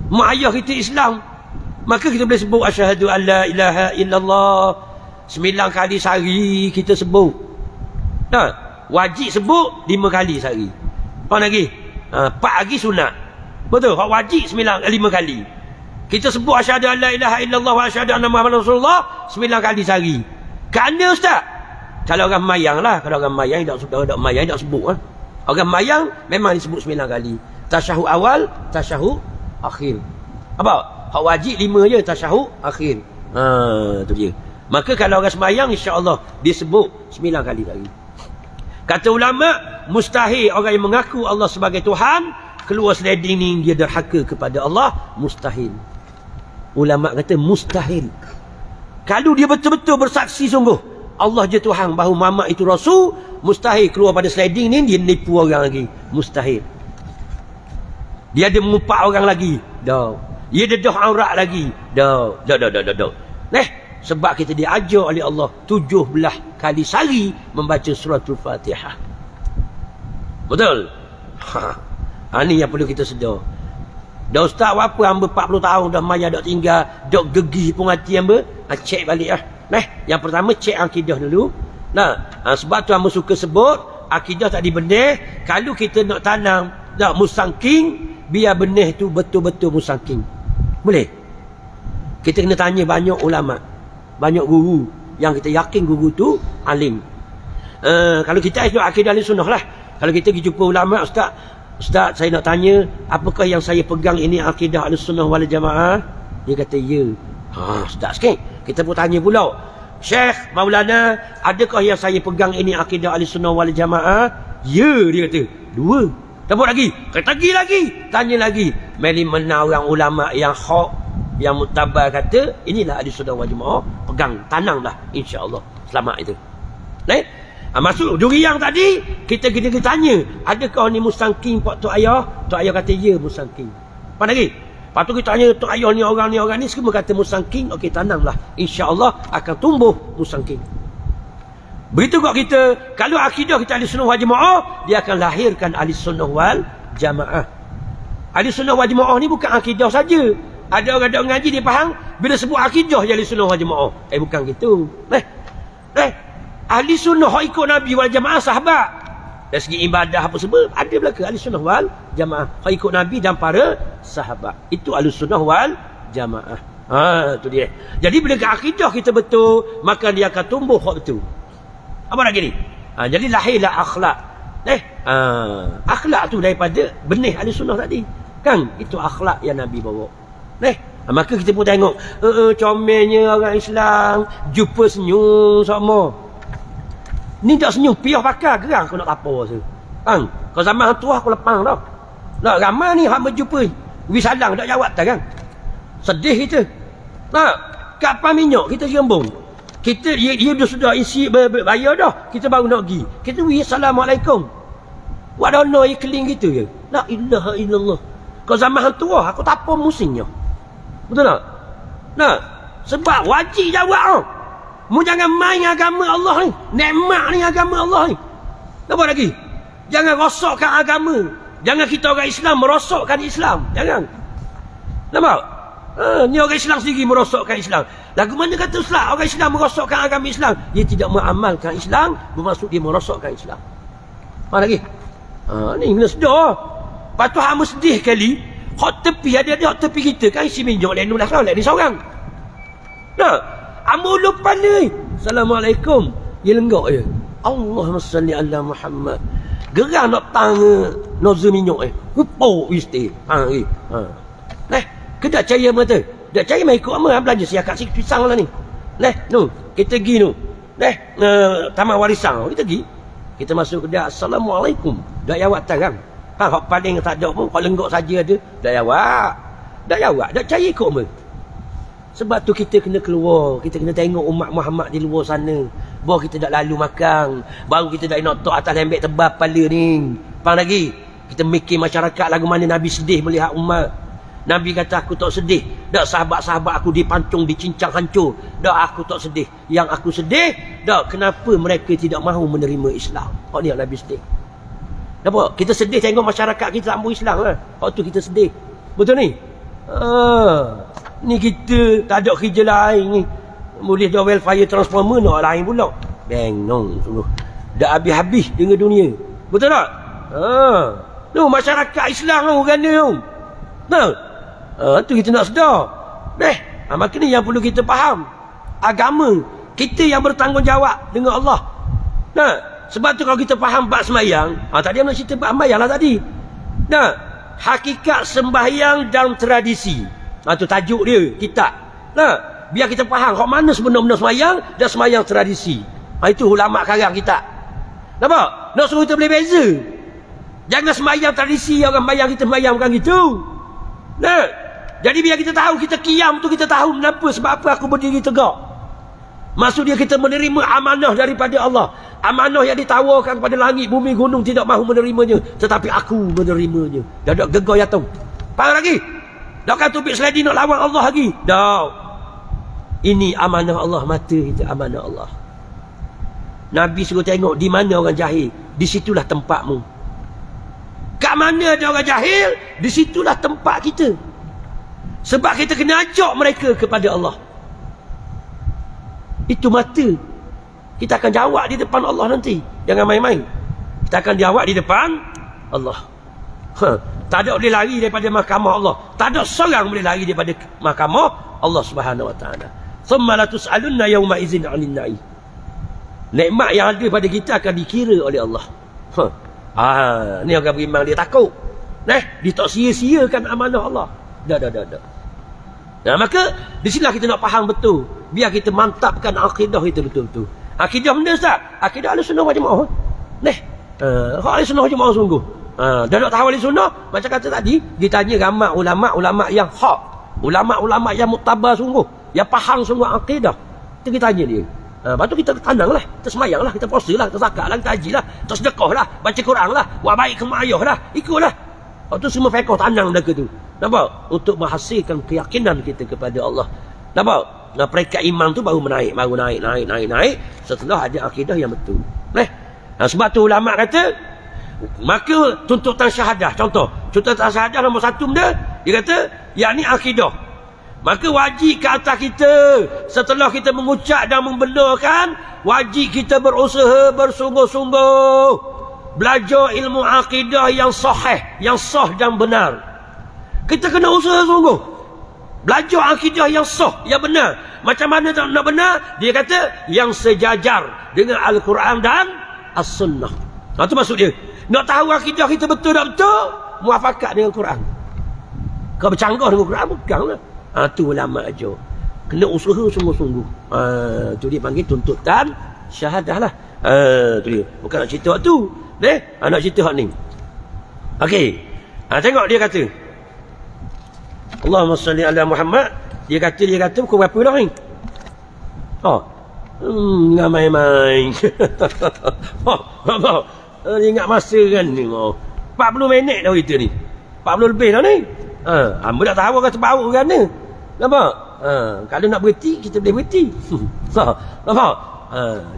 [SPEAKER 1] Mak ayah kita Islam, maka kita boleh sebut asyhadu an la ilaha illallah 9 kali sehari kita sebut. Wajib sebut 5 kali sehari. Faham lagi? 4 hari sunat. Betul? Hak wajib 5 kali. Kita sebut asyhadu an la ilaha illallah wa asyhadu anna Muhammadar Rasulullah 9 kali sehari. Kerana ustaz? Kalau orang mayang lah. Kalau orang mayang tak mayang tak sebut. Orang mayang memang disebut 9 kali. Tasyahud awal, tasyahud akhir. Apa? Hak wajib 5 je, tasyahud akhir. Tu dia. Maka kalau orang semayang, insya-Allah dia sebut 9 kali sehari. Kata ulama, mustahil orang yang mengaku Allah sebagai Tuhan keluar sliding ni dia derhaka kepada Allah. Mustahil. Ulama kata mustahil. Kalau dia betul-betul bersaksi sungguh Allah je Tuhan, bahawa Muhammad itu Rasul, mustahil keluar pada sliding ni dia nipu orang lagi. Mustahil. Dia ada mengumpat orang lagi. Dia dedah aurat lagi. Sebab kita diajar oleh Allah 17 kali sehari membaca suratul Fatihah. Betul? Ini yang perlu kita sedar. Dah ustaz apa hamba 40 tahun dah maya dak tinggal, dak gegih pun hati hamba. Cek balik lah. Yang pertama cek akidah dulu. Sebab tu hamba suka sebut akidah tak dibenih. Kalau kita nak tanam nak musangking, biar benih tu betul-betul musangking. Boleh? Kita kena tanya banyak ulama, banyak guru yang kita yakin guru tu alim. Kalau kita itu akidah Ahlussunnah lah. Kalau kita pergi jumpa ulama, Ustaz saya nak tanya, apakah yang saya pegang ini akidah Ahlussunnah wal Jamaah? Dia kata ya. Ustaz sikit. Kita pun tanya pula, Syekh Maulana, adakah yang saya pegang ini akidah Ahlussunnah wal Jamaah? Ya, dia kata. 2. Tepuk lagi. Kata lagi. Tanya lagi. Meli mana orang ulama yang hak, yang mutabar kata inilah Ahlussunnah wal Jamaah, pegang, tananglah, insya-Allah selamat itu. Masuk juri yang tadi kita kena tanya, adakah ni musangking pak tok ayah? Tok ayah kata ya musangking. Apa lagi? Lepas tu kita tanya tok ayah ni orang ni semua kata musangking. Okey, tanamlah, insya-Allah akan tumbuh musangking. Begitu kok kita, kalau akidah kita Ahlussunnah wal Jamaah, dia akan lahirkan Ahlussunnah wal Jamaah. Ahlussunnah wal Jamaah ni bukan akidah saja. Ada orang dok ngaji dia faham bila sebut akidah je Ahlussunnah wal Jamaah. Bukan gitu. Ahlussunnah hak ikut Nabi wal Jamaah sahabat. Dari segi ibadah apa semua ada belaka Ahlussunnah wal Jamaah. Hak ikut Nabi dan para sahabat. Itu Ahlussunnah wal Jamaah. Tu dia. Jadi bila akidah kita betul, maka dia akan tumbuh hak betul. Apa lagi ni? Jadi lahirlah akhlak. Akhlak tu daripada benih ahli sunnah tadi. Kan? Itu akhlak yang Nabi bawa. Maka kita pun tengok comelnya orang Islam, jumpa senyum sama. Ni tak senyum, piah pakar gerang aku nak apa tu. Kan? Kalau zaman tua aku lepang dah. Nak ramai ni hak berjumpa. Wisalang tak jawab tak kan? Sedih kita. Kapal minyak kita jembung. Kita dia sudah isi bayar dah. Kita baru nak pergi. Kita assalamualaikum. Buat dono ikling gitu je. La ilaha illallah. Kalau zaman tua aku tak apa musimnya. Betul tak? Sebab wajib jawab. Mu jangan main agama Allah ni. Nikmat ni agama Allah ni. Apa lagi? Jangan rosakkan agama. Jangan kita orang Islam merosakkan Islam. Jangan. Nampak? Ni orang Islam sendiri merosakkan Islam. Lagu mana kata Islam? Orang Islam merosakkan agama Islam. Dia tidak mengamalkan Islam, bermaksud dia merosakkan Islam. Mana lagi? Ni kena sedar. Lepas tu hak sedih kali. Hak tepi ada hak tepi kita kan isi minyak lain nulah kau lain seorang. Amu lupa ni. Assalamualaikum. Dia lenggak je. Allahumma salli ala Muhammad. Gerang nak tang nozzle minyak Hupau isti. Kita tak percaya mata. Tak percaya mai ikut ama belajar siakat si pisang lah ni. Kita pergi nu. Taman warisan kita pergi. Kita masuk ke dia. Assalamualaikum. Dak jawab tarang. Hak paling tak ada pun, kalau lenggok saja ada, dak jawab. Tak percaya ikut apa. Sebab tu kita kena keluar, kita kena tengok umat Muhammad di luar sana. Bahawa kita dak lalu makan, baru kita dak nak tok atas lembek tebal kepala ni. Faham lagi? Kita mikir masyarakat lagu mana Nabi sedih melihat umat. Nabi kata aku tak sedih. Dak sahabat-sahabat aku dipancung, dicincang hancur. Dak aku tak sedih. Yang aku sedih, dak kenapa mereka tidak mahu menerima Islam. Hak ni yang Nabi sedih. Nampak? Kita sedih tengok masyarakat kita sambung Islam lah. Waktu kita sedih. Betul ni? Ni kita tak ada kerja lain ni. Boleh dah welfare transformer nak lain pula. Bengong sungguh. Dah habis-habis dengan dunia. Betul tak? Tu masyarakat Islam tu gana tu. Tu kita nak sedar. Maka ni yang perlu kita faham. Agama. Kita yang bertanggungjawab dengan Allah. Sebab tu kalau kita faham bab sembahyang, tadi nak cerita bab sembahyang lah tadi. Hakikat sembahyang dan tradisi. Tu tajuk dia, kitab. Biar kita faham hak mana sebenar-benar sembahyang dan sembahyang tradisi. Itu ulama karang kita. Nampak? Nak suruh kita boleh beza. Jangan sembahyang tradisi orang bayang kita sembahyang bukan gitu. Jadi biar kita tahu, kita qiyam tu kita tahu kenapa, sebab apa aku berdiri tegak. Maksud dia kita menerima amanah daripada Allah. Amanah yang ditawarkan kepada langit, bumi, gunung tidak mahu menerimanya. Tetapi aku menerimanya. Dah tak gegar ya tu. Faham lagi? Dah kan tupik seladi nak lawan Allah lagi? Dah. Ini amanah Allah, mata kita amanah Allah. Nabi suruh tengok di mana orang jahil. Di situlah tempatmu. Kat mana ada orang jahil, di situlah tempat kita. Sebab kita kena ajak mereka kepada Allah. Itu mata. Kita akan jawab di depan Allah nanti. Jangan main-main. Kita akan jawab di depan Allah. Tak ada boleh lari daripada mahkamah Allah. Tak ada seorang boleh lari daripada mahkamah Allah Subhanahu Wa Taala. Thumma la tus'alunna yawma idzin 'anil na'i. Nikmat yang ada pada kita akan dikira oleh Allah. Ni orang beriman dia takut. Dia tak sia-siakan amanah Allah. Dah. Maka di sinilah kita nak faham betul. Biar kita mantapkan akidah itu betul-betul. Akidah benda Ustaz? Akidah Ahlussunnah wal Jamaah. Ahlussunnah wal Jamaah sungguh. Dah nak tahu Ahlussunnah, macam kata tadi, ditanya ramai ulama-ulama yang hak. Ulama-ulama yang muktabar sungguh, yang faham sungguh akidah. Kita tanya dia. Lepas tu kita tanang lah, kita semayang lah, kita puasa lah, kita zakat lah, kita haji lah, kita sedekah lah, baca Quran lah, buat baik ke mak ayah lah, ikut lah. Lepas tu semua fiqh tanang mereka tu. Nampak? Untuk menghasilkan keyakinan kita kepada Allah. Nampak? Peringkat iman tu baru naik. Setelah ada akidah yang betul. Sebab tu ulama kata, maka tuntutan syahadah. Contoh, tuntutan syahadah nombor satu benda, dia kata, yakni akidah. Maka wajib ke atas kita, setelah kita mengucap dan membenarkan, wajib kita berusaha bersungguh-sungguh belajar ilmu akidah yang sahih, yang sah dan benar. Kita kena usaha sungguh. Belajar akidah yang sah, yang benar. Macam mana tak nak benar? Dia kata yang sejajar dengan Al-Quran dan As-Sunnah. Itu maksud dia. Nak tahu akidah kita betul tak betul? Muafakat dengan Quran. Kau bercanggah dengan Quran, peganglah. Itu ulama aja. Kena usaha sungguh-sungguh. Tu dia panggil tuntutan syahadah lah. Tu dia. Bukan nak cerita tu. Nak cerita hak ni. Okey. Tengok dia kata. Allahumma salli ala Muhammad. Dia kata pukul berapa dah ni? Ingat main-main. Ingat masa kan ni. 40 minit dah kita ni. 40 lebih dah ni. Hamba tak tahu kata bau kan ni. Nampak? Kalau nak berhenti, kita boleh berhenti. Nampak?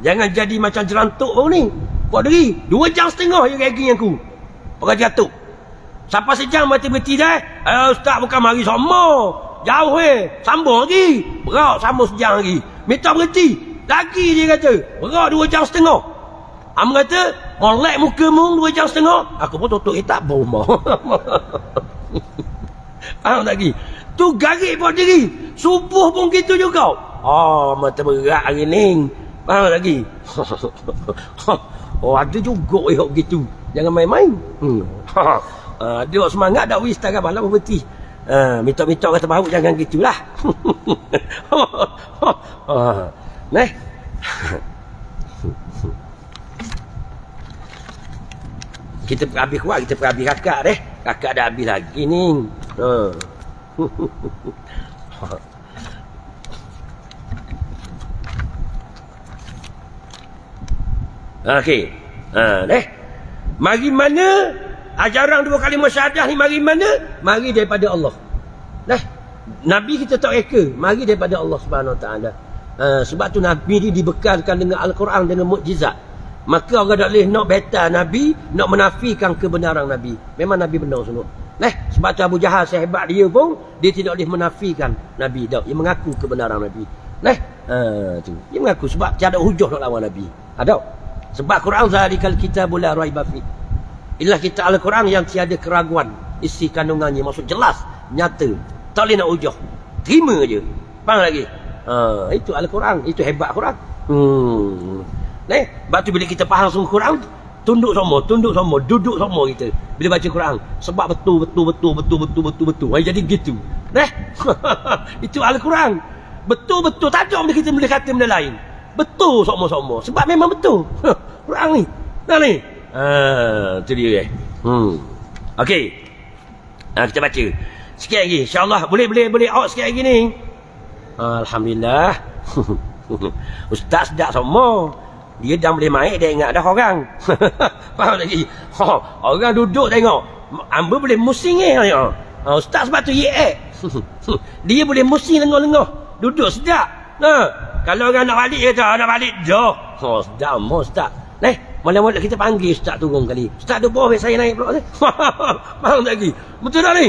[SPEAKER 1] Jangan jadi macam jerantuk bau ni. Buat diri 2 jam setengah je gigi aku. Pakai jatuh. Sampai sejam berhenti dah. Ustaz bukan mari sama. Jauh sambung lagi. Berat sambung sejam lagi. Minta berhenti. Lagi dia kata. Berat 2 jam setengah. Am kata, molek muka mu 2 jam setengah. Aku pun tutup tak bau. Faham tak lagi? Tu garik buat diri. Subuh pun gitu juga. Mata berat hari ni. Faham tak lagi? Ada juga gitu. Jangan main-main. Dia semangat dak wis tak malam berhenti. Minta-minta kata baru jangan gitulah. Neh. Kita habis kuat, kita habis kakak deh. Kakak dah habis lagi ni. Okey. Deh. Mari mana ajaran 2 kalimah syahadah ni mari mana? Mari daripada Allah. Nabi kita tak reka, mari daripada Allah Subhanahu Wa Taala. Sebab tu Nabi ni dibekalkan dengan Al-Quran, dengan mukjizat. Maka orang tak boleh nak beta Nabi, nak menafikan kebenaran Nabi. Memang Nabi benar semua. Sebab tu Abu Jahal sehebat dia pun, dia tidak boleh menafikan Nabi. Dia mengaku kebenaran Nabi. Tu. Dia mengaku sebab tiada hujah nak lawan Nabi. Ada. Sebab Quran zalikal kitabul la raiba fi. Inilah kita Al-Quran yang tiada keraguan isi kandungannya, maksud jelas, nyata. Tak boleh nak hujah. Terima je. Faham lagi? Itu Al-Quran, itu hebat Quran. Sebab tu bila kita faham semua Quran, tunduk semua, duduk semua kita bila baca Quran. Sebab betul. Jadi gitu. Itu Al-Quran. Betul-betul. Tak ada kita boleh kata benda lain. Betul semua. Sebab memang betul. Quran ni. Ni. Tu dia. Okey. Kita baca. Sikit lagi. InsyaAllah. Boleh out sikit lagi ni. Alhamdulillah. Ustaz sedap semua. Dia dah boleh main, dia ingat dah orang. Faham lagi? Orang duduk tengok. Amba boleh musing Ustaz sebab tu dia boleh musing lengah-lengah. Duduk sedap. Kalau orang nak balik, kata nak balik dah. Sedap mau Ustaz. Mula-mula kita panggil Ustaz turun kali. Ustaz tu bawah saya naik pula. Faham tak lagi? Betul tak ni?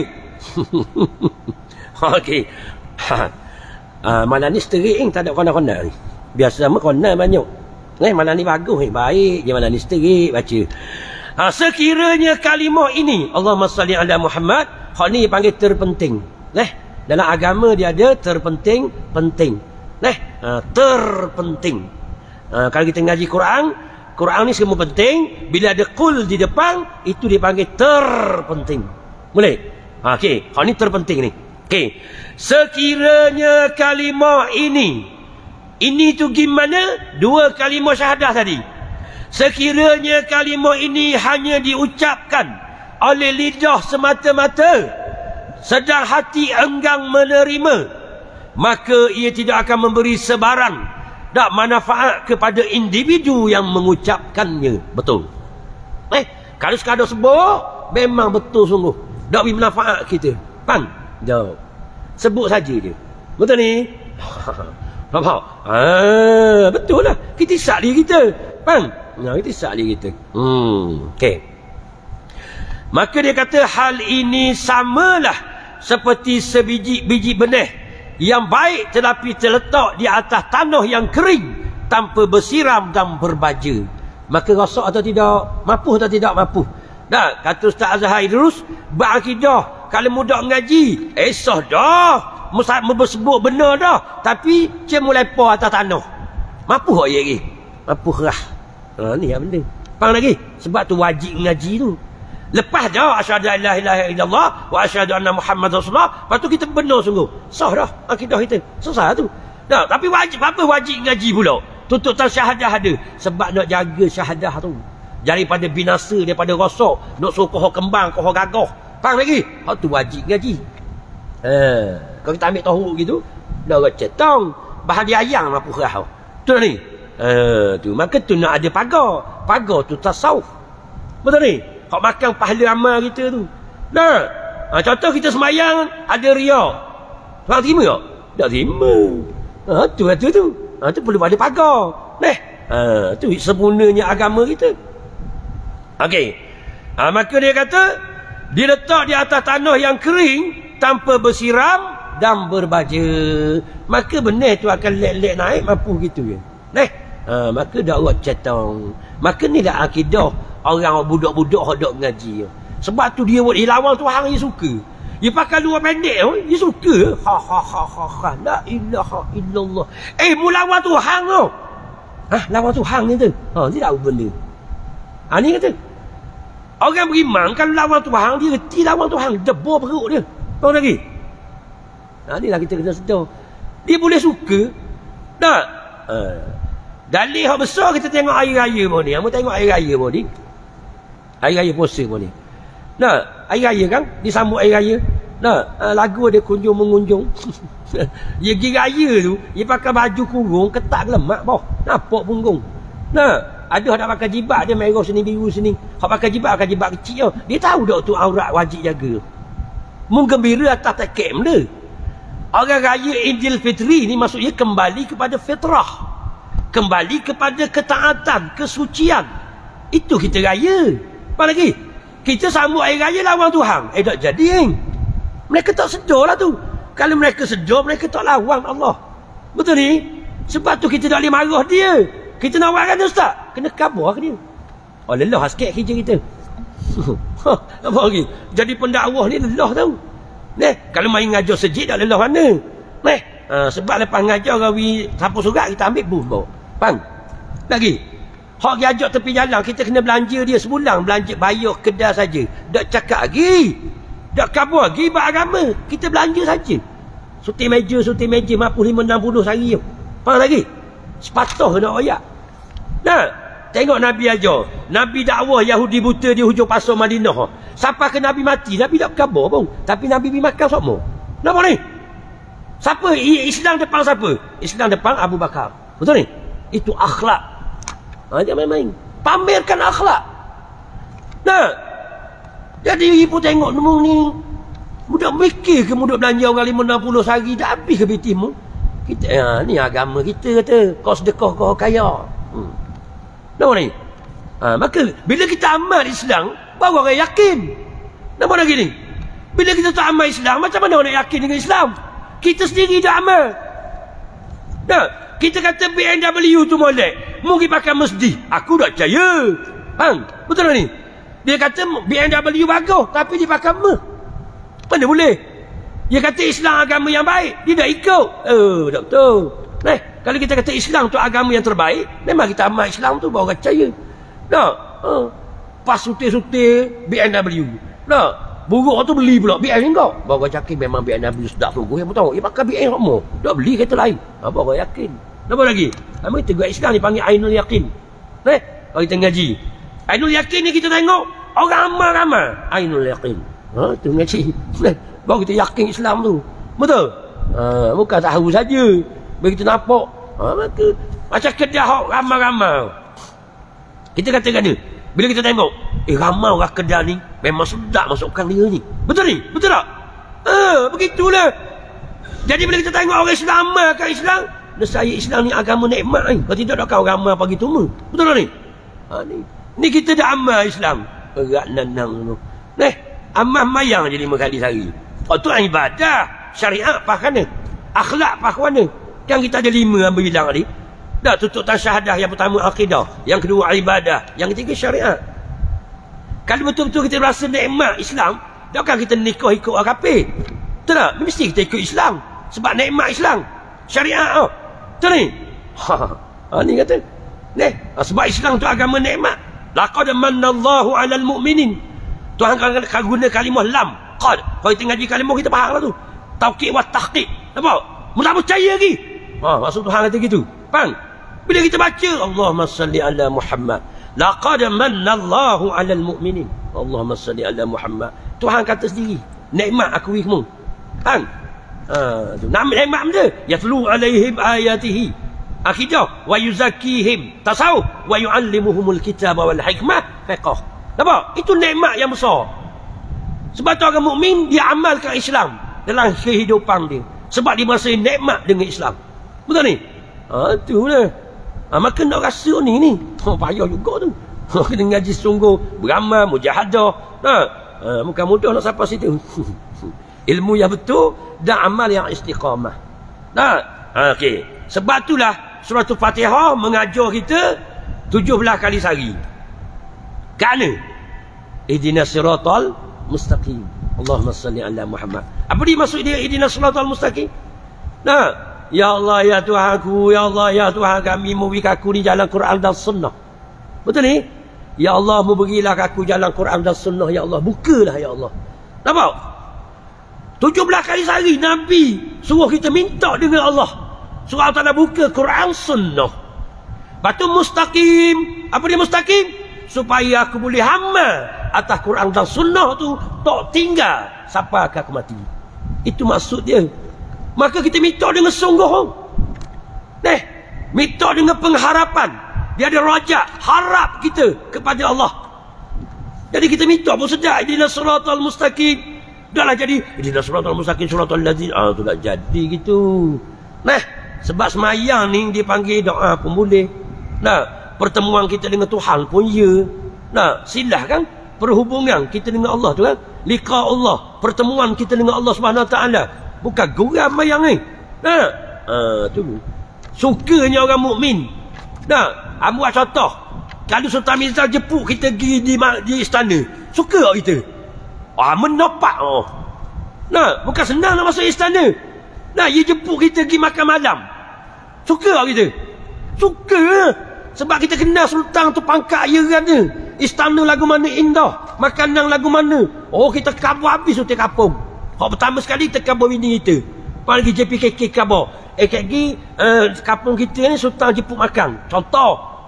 [SPEAKER 1] Okey. Malam ni stering, tak ada kona-kona ni. Biasa sama kona banyak. Malam ni bagus baik je, malam ni sterik baca. Sekiranya kalimah ini, Allahumma salli ala Muhammad, hak ni panggil terpenting. Dalam agama dia ada terpenting, penting. Terpenting. Kalau kita ngaji Quran ni semua penting. Bila ada qul di depan, itu dipanggil terpenting. Boleh? Okey, hak ni terpenting ni. Okey. Sekiranya kalimah ini tu gimana? 2 kalimah syahadah tadi. Sekiranya kalimah ini hanya diucapkan oleh lidah semata-mata, sedang hati enggan menerima, maka ia tidak akan memberi sebarang dan manfaat kepada individu yang mengucapkannya. Betul. Kalau sekadar sebut, memang betul sungguh. Tak beri manfaat kita. Faham? Jauh. Sebut saja je. Betul ni? Faham? Betul lah. Kita isak diri kita. Faham? Kita isak diri kita. Okey. Maka dia kata hal ini samalah seperti sebiji benih yang baik tetapi terletak di atas tanah yang kering tanpa bersiram dan berbaja. Maka rosak atau tidak? Mapuh atau tidak mapuh? Kata Ustaz Azhar Idrus, berakidah kalau mudah ngaji, esah dah. Bersebut benar dah. Tapi dia mulai po atas tanah. Mampu tak ya lagi? Mampu kerah. Ni yang benda. Faham lagi? Sebab tu wajib ngaji tu. Lepas dah asyhadu an la ilaha illallah wa asyhadu anna Muhammad Rasulullah, lepas tu kita benar sungguh. Sah dah akidah kita. Selesai tu. Nah, tapi wajib apa wajib ngaji pula? Tuntutan syahadah ada. Sebab nak jaga syahadah tu. Daripada binasa, daripada rosak, nak suruh kohor kembang, kohor gagah. Faham lagi? Tu wajib ngaji. Kalau kita ambil tahu gitu, dah cetong, bahan dia ayang mampu kerah. Tu ni. Tu maka tu nak ada pagar. Pagar tu tasawuf. Betul ni? Hak makan pahala amal kita tu. Nah, contoh kita sembahyang ada riak. Faham terima tak? Tak terima. Tu. Tu perlu ada pagar. Tu sempurnanya agama kita. Okey. Maka dia kata diletak di atas tanah yang kering tanpa bersiram dan berbaja. Maka benih tu akan lek-lek naik mampu gitu ya. Maka dak buat cetong. Maka ni dah akidah orang budak-budak hendak ngaji. Sebab tu dia buat ilawang Tuhan dia suka. Dia pakai luar pendek dia suka. Ha. La ilaha illallah. Mu lawan Tuhan tu. Lawan Tuhan ni tu. Dia tak benda. Ni kata. Orang beriman kalau lawan Tuhan dia reti lawan Tuhan, debur perut dia. Tahu lagi? Ni lah kita kena sedar. Dia boleh suka. Tak? Dalih yang besar kita tengok air raya pun ni. Kamu tengok air raya pun ni. Air raya puasa pun ni. Air raya kan disambut air raya. Lagu dia kunjung mengunjung. Dia pergi raya tu, dia pakai baju kurung ketat lemak bawah. Nampak punggung. Ada orang nak pakai jibak dia merah sini biru sini. Hak pakai jibak kecil. Dia tahu tak tu aurat wajib jaga. Menggembira atas takem dia. Orang raya Idul Fitri ni maksudnya kembali kepada fitrah. Kembali kepada ketaatan, kesucian. Itu kita raya. Apa lagi? Kita sambut air raya lawan Tuhan. Tak jadi. Mereka tak sedar lah tu. Kalau mereka sedar, mereka tak lawan Allah. Betul ni? Sebab tu kita tak boleh marah dia. Kita nak marah dia Ustaz. Kena kabar ke dia. Lelah sikit kerja kita. Apa lagi? Jadi pendakwah ni lelah tau. Kalau main ngajar sejid tak lelah mana. Sebab lepas ngajar rawi sapu surat kita ambil bum. Faham? Lagi. Hak dia ajak tepi jalan, kita kena belanja dia sebulan, belanja bayar kedai saja. Tak cakap lagi. Tak kabar lagi buat agama. Kita belanja saja. Suti meja 45-60 sehari. Faham lagi? Sepatah nak royak. Tengok Nabi ajar. Nabi dakwah Yahudi buta di hujung pasar Madinah. Sampai ke Nabi mati, Nabi tak kabar pun. Tapi Nabi pergi makan semua. Kenapa ni? Siapa? Islam depan siapa? Islam depan Abu Bakar. Betul ni? Itu akhlak. Dia main-main. Pamerkan akhlak. Jadi ibu tengok ni. Budak mikir ke budak belanja orang 5-60 sehari dah habis ke bitimu? Kita, ni agama kita kata. Kau sedekah kau kaya. Nampak ni? Maka bila kita amal Islam, baru orang yakin. Nampak lagi ni? Bila kita tak amal Islam, macam mana orang nak yakin dengan Islam? Kita sendiri dah amal. Kita kata BMW tu molek, mungkin pakai Mercedes. Aku tak percaya. Betul tak ni? Dia kata BMW bagus, tapi dia pakai Mercedes. Mana boleh? Dia kata Islam agama yang baik, dia dah ikut. Tak betul. Kalau kita kata Islam tu agama yang terbaik, memang kita amal Islam tu baru percaya. Pas sutir-sutir BMW. Buruk tu beli pula BM kau. Baru yakin memang BMW sedap sungguh. Yang tahu, dia pakai BM semua. Tak beli kereta lain. Baru yakin. Apa lagi? Nama kita buat Islam dipanggil Ainul Yakin. Kalau kita ngaji. Ainul Yakin ni kita tengok orang amal-amal. Ainul Yakin. Tu ngaji. Baru kita yakin Islam tu. Betul? Bukan tahu saja. Bila kita nampak. Maka macam kedah ramal-ramal. Kita katakan dia. Bila kita tengok, ramai orang Kedah ni memang sedap masukkan dia ni. Betul ni? Betul tak? Begitulah. Jadi bila kita tengok orang Islam amalkan Islam, nescaya Islam ni agama nikmat ni. Kalau tidak ada orang amal pagi tu. Betul tak ni? Ni kita dah amal Islam. Berat nanang tu. Amal mayang je 5 kali sehari. Tu ibadah. Syariat pahana. Akhlak pahana. Kan kita ada 5 ambil bilang tadi. Dah tuntutan syahadah yang pertama akidah, yang kedua ibadah, yang ketiga syariat. Kalau betul-betul kita rasa nikmat Islam, takkan kita nikah ikut orang kafir? Betul tak? Mesti kita ikut Islam. Sebab nikmat Islam. Syariat. Betul ni? Ni kata. Sebab Islam tu agama nikmat. Laqad manallahu 'alal mu'minin. Tuhan akan guna kalimah lam. Qad. Kalau kita ngaji kalimah kita faham lah tu. Taukid wa tahqiq. Nampak? Mula percaya lagi. Maksud Tuhan kata gitu. Faham? Bila kita baca Allahumma salli ala Muhammad. Laqad manallahu 'alal mu'minin. Allahumma salli ala Muhammad. Tuhan kata sendiri. Nikmat aku kamu. Faham? Nama nikmat dia. Yatlu alaihim ayatihi. Akidah. Wa yuzakkihim. Tasawuf. Wa yu'allimuhumul kitab wal hikmah. Fiqh. Nampak? Itu nikmat yang besar. Sebab tu orang mukmin dia amalkan Islam dalam kehidupan dia. Sebab dia merasa nikmat dengan Islam. Betul ni? Itulah. Maka nak rasa ni. Payah juga tu. Kena ngaji sungguh. Beramal, mujahadah. Bukan mudah nak sampai situ. Ilmu yang betul dan amal yang istiqamah. Okey. Sebab itulah surah Al-Fatihah mengajar kita 17 kali sehari. Kerana ihdinas siratal mustaqim. Allahumma salli ala Muhammad. Apa dia maksud dia ihdinas siratal mustaqim? Ya Allah ya Tuhanku, ya Allah ya Tuhan kami, memberi aku di jalan Quran dan sunnah. Betul ni? Ya Allah, memberilah aku jalan Quran dan sunnah ya Allah. Bukalah ya Allah. Nampak? 17 kali sehari Nabi suruh kita minta dengan Allah. Surah Allah buka Quran sunnah. Batu mustaqim. Apa dia mustaqim? Supaya aku boleh amal atas Quran dan sunnah tu, tak tinggal sampai aku mati. Itu maksud dia. Maka kita minta dengan sungguh. Minta dengan pengharapan. Dia ada rajak, harap kita kepada Allah. Jadi kita minta pun sedap. Ihdinas siratal mustaqim. Dahlah jadi ihdinas siratal mustaqim, siratal ladzina. Tu tak jadi gitu. Sebab semayang ni dipanggil doa pun boleh. Pertemuan kita dengan Tuhan pun ya. Silahkan perhubungan kita dengan Allah tu kan. Liqa Allah, pertemuan kita dengan Allah Subhanahu Wa Taala. Bukan geram mayang ni. Tu. Sukanya orang mukmin. Buat contoh. Kalau Sultan Mirzal jemput kita pergi di istana, suka tak kita? Menopak. Bukan senang nak masuk istana. Dia jemput kita pergi makan malam. Suka tak kita? Suka. Sebab kita kenal Sultan tu pangkat yeran dia. Istana lagu mana indah. Makanan lagu mana. Kita kabur habis hotel kampung. Pertama sekali kita kabur bini kita. Lepas lagi JPKK kabur. Kampung kita ni Sultan jemput makan. Contoh.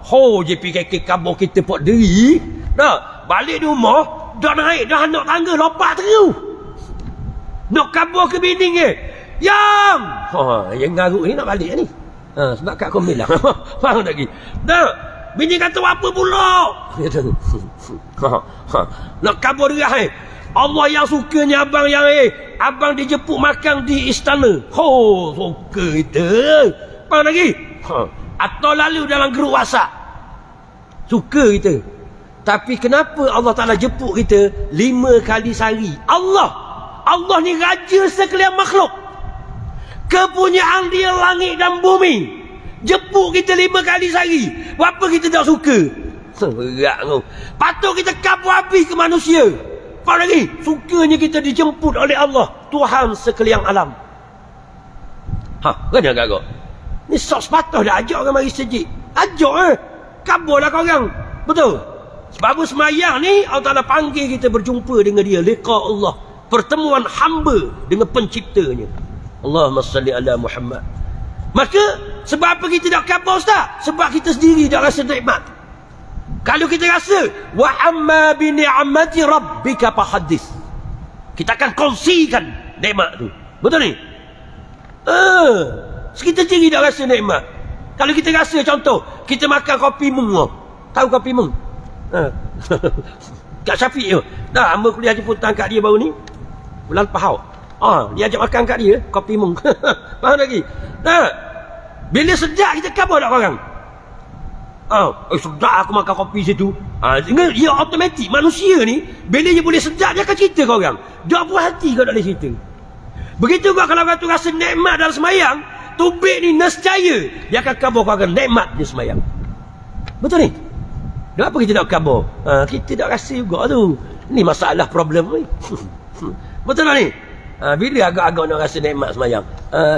[SPEAKER 1] JPKK kabur kita pot diri. Balik di rumah. Dah naik. Dah nak tangga. Lompat terus. Nak kabur ke bini ke. Yang ngaruk ni nak balik ni. Sebab kat komen lah. Faham tak lagi? Bini kata apa pula? Nak kabur dia. Allah yang sukanya abang yang abang dijemput makan di istana. Suka kita. Faham lagi? Atau lalu dalam grup WhatsApp. Suka kita. Tapi kenapa Allah Ta'ala jemput kita 5 kali sehari? Allah ni raja sekalian makhluk. Kepunyaan dia langit dan bumi. Jemput kita 5 kali sehari. Berapa kita tak suka? Berat tu. Patut kita kabur habis ke manusia. Faham lagi? Sukanya kita dijemput oleh Allah, Tuhan sekalian alam. Kena agak-agak. Ni sok sepatah dah ajak orang mari sejid. Ajak kaburlah korang. Betul? Sebab semayang ni Allah Ta'ala panggil kita berjumpa dengan dia. Liqa Allah. Pertemuan hamba dengan penciptanya. Allahumma salli ala Muhammad. Maka sebab apa kita tak kabur Ustaz? Sebab kita sendiri tak rasa nikmat. Kalau kita rasa wa amma bi ni'mati rabbika fahaddits, kita akan kongsikan nikmat tu. Betul ni? Kita sendiri tak rasa nikmat. Kalau kita rasa contoh kita makan kopi mung. Tahu kopi mung? Kak Syafiq tu. Hamba kuliah jemputan kat dia baru ni. Bulan Pahau. Dia ajak makan kat dia kopi mung. Faham lagi? Bila sedap kita kabur tak orang? Sedap aku makan kopi situ. Dia automatik manusia ni bila dia boleh sedap dia akan cerita kau orang. Dia puas hati kau tak boleh cerita. Begitu juga kalau orang tu rasa nikmat dalam semayang, tubik ni nescaya dia akan kabur kau orang nikmat di semayang. Betul ni? Kenapa kita nak kabur? Kita tak rasa juga tu. Ni masalah problem ni. Betul tak ni? Bila agak-agak nak rasa nikmat semayang?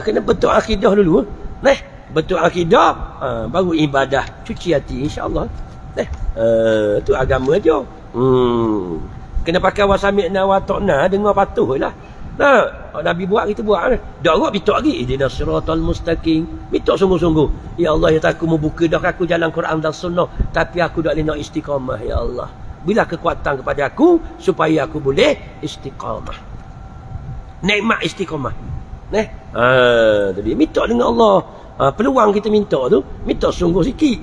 [SPEAKER 1] Kena betul akidah dulu. Betul akidah, baru ibadah. Cuci hati, insya-Allah. Tu agama je. Kena pakai wasami'na wa ta'na, dengar patuh lah. Nabi buat, kita buat. Dak buat bitok lagi. Ihdinas siratal mustaqim. Bitok sungguh-sungguh. Ya Allah, ya aku membuka dah aku jalan Quran dan sunnah, tapi aku dak nak istiqamah, ya Allah. Bila kekuatan kepada aku supaya aku boleh istiqamah. Nikmat istiqamah. Jadi minta dengan Allah. Peluang kita minta tu, minta sungguh sikit.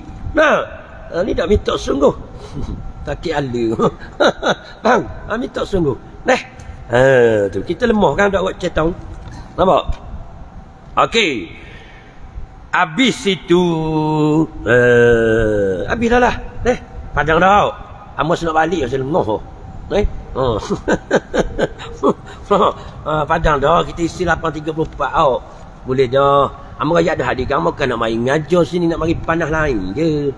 [SPEAKER 1] Ni dak minta sungguh. Sakit ala. Bang, minta sungguh. Tu kita lemah kan dak buat cetong. Nampak? Okey. Habis itu habis dah lah. Padang dah. Amos nak balik saya lengah. Padang dah kita isi 8.34 boleh dah. Amos rakyat dah hadir kan kan nak main ngajar sini, nak mari panah lain je.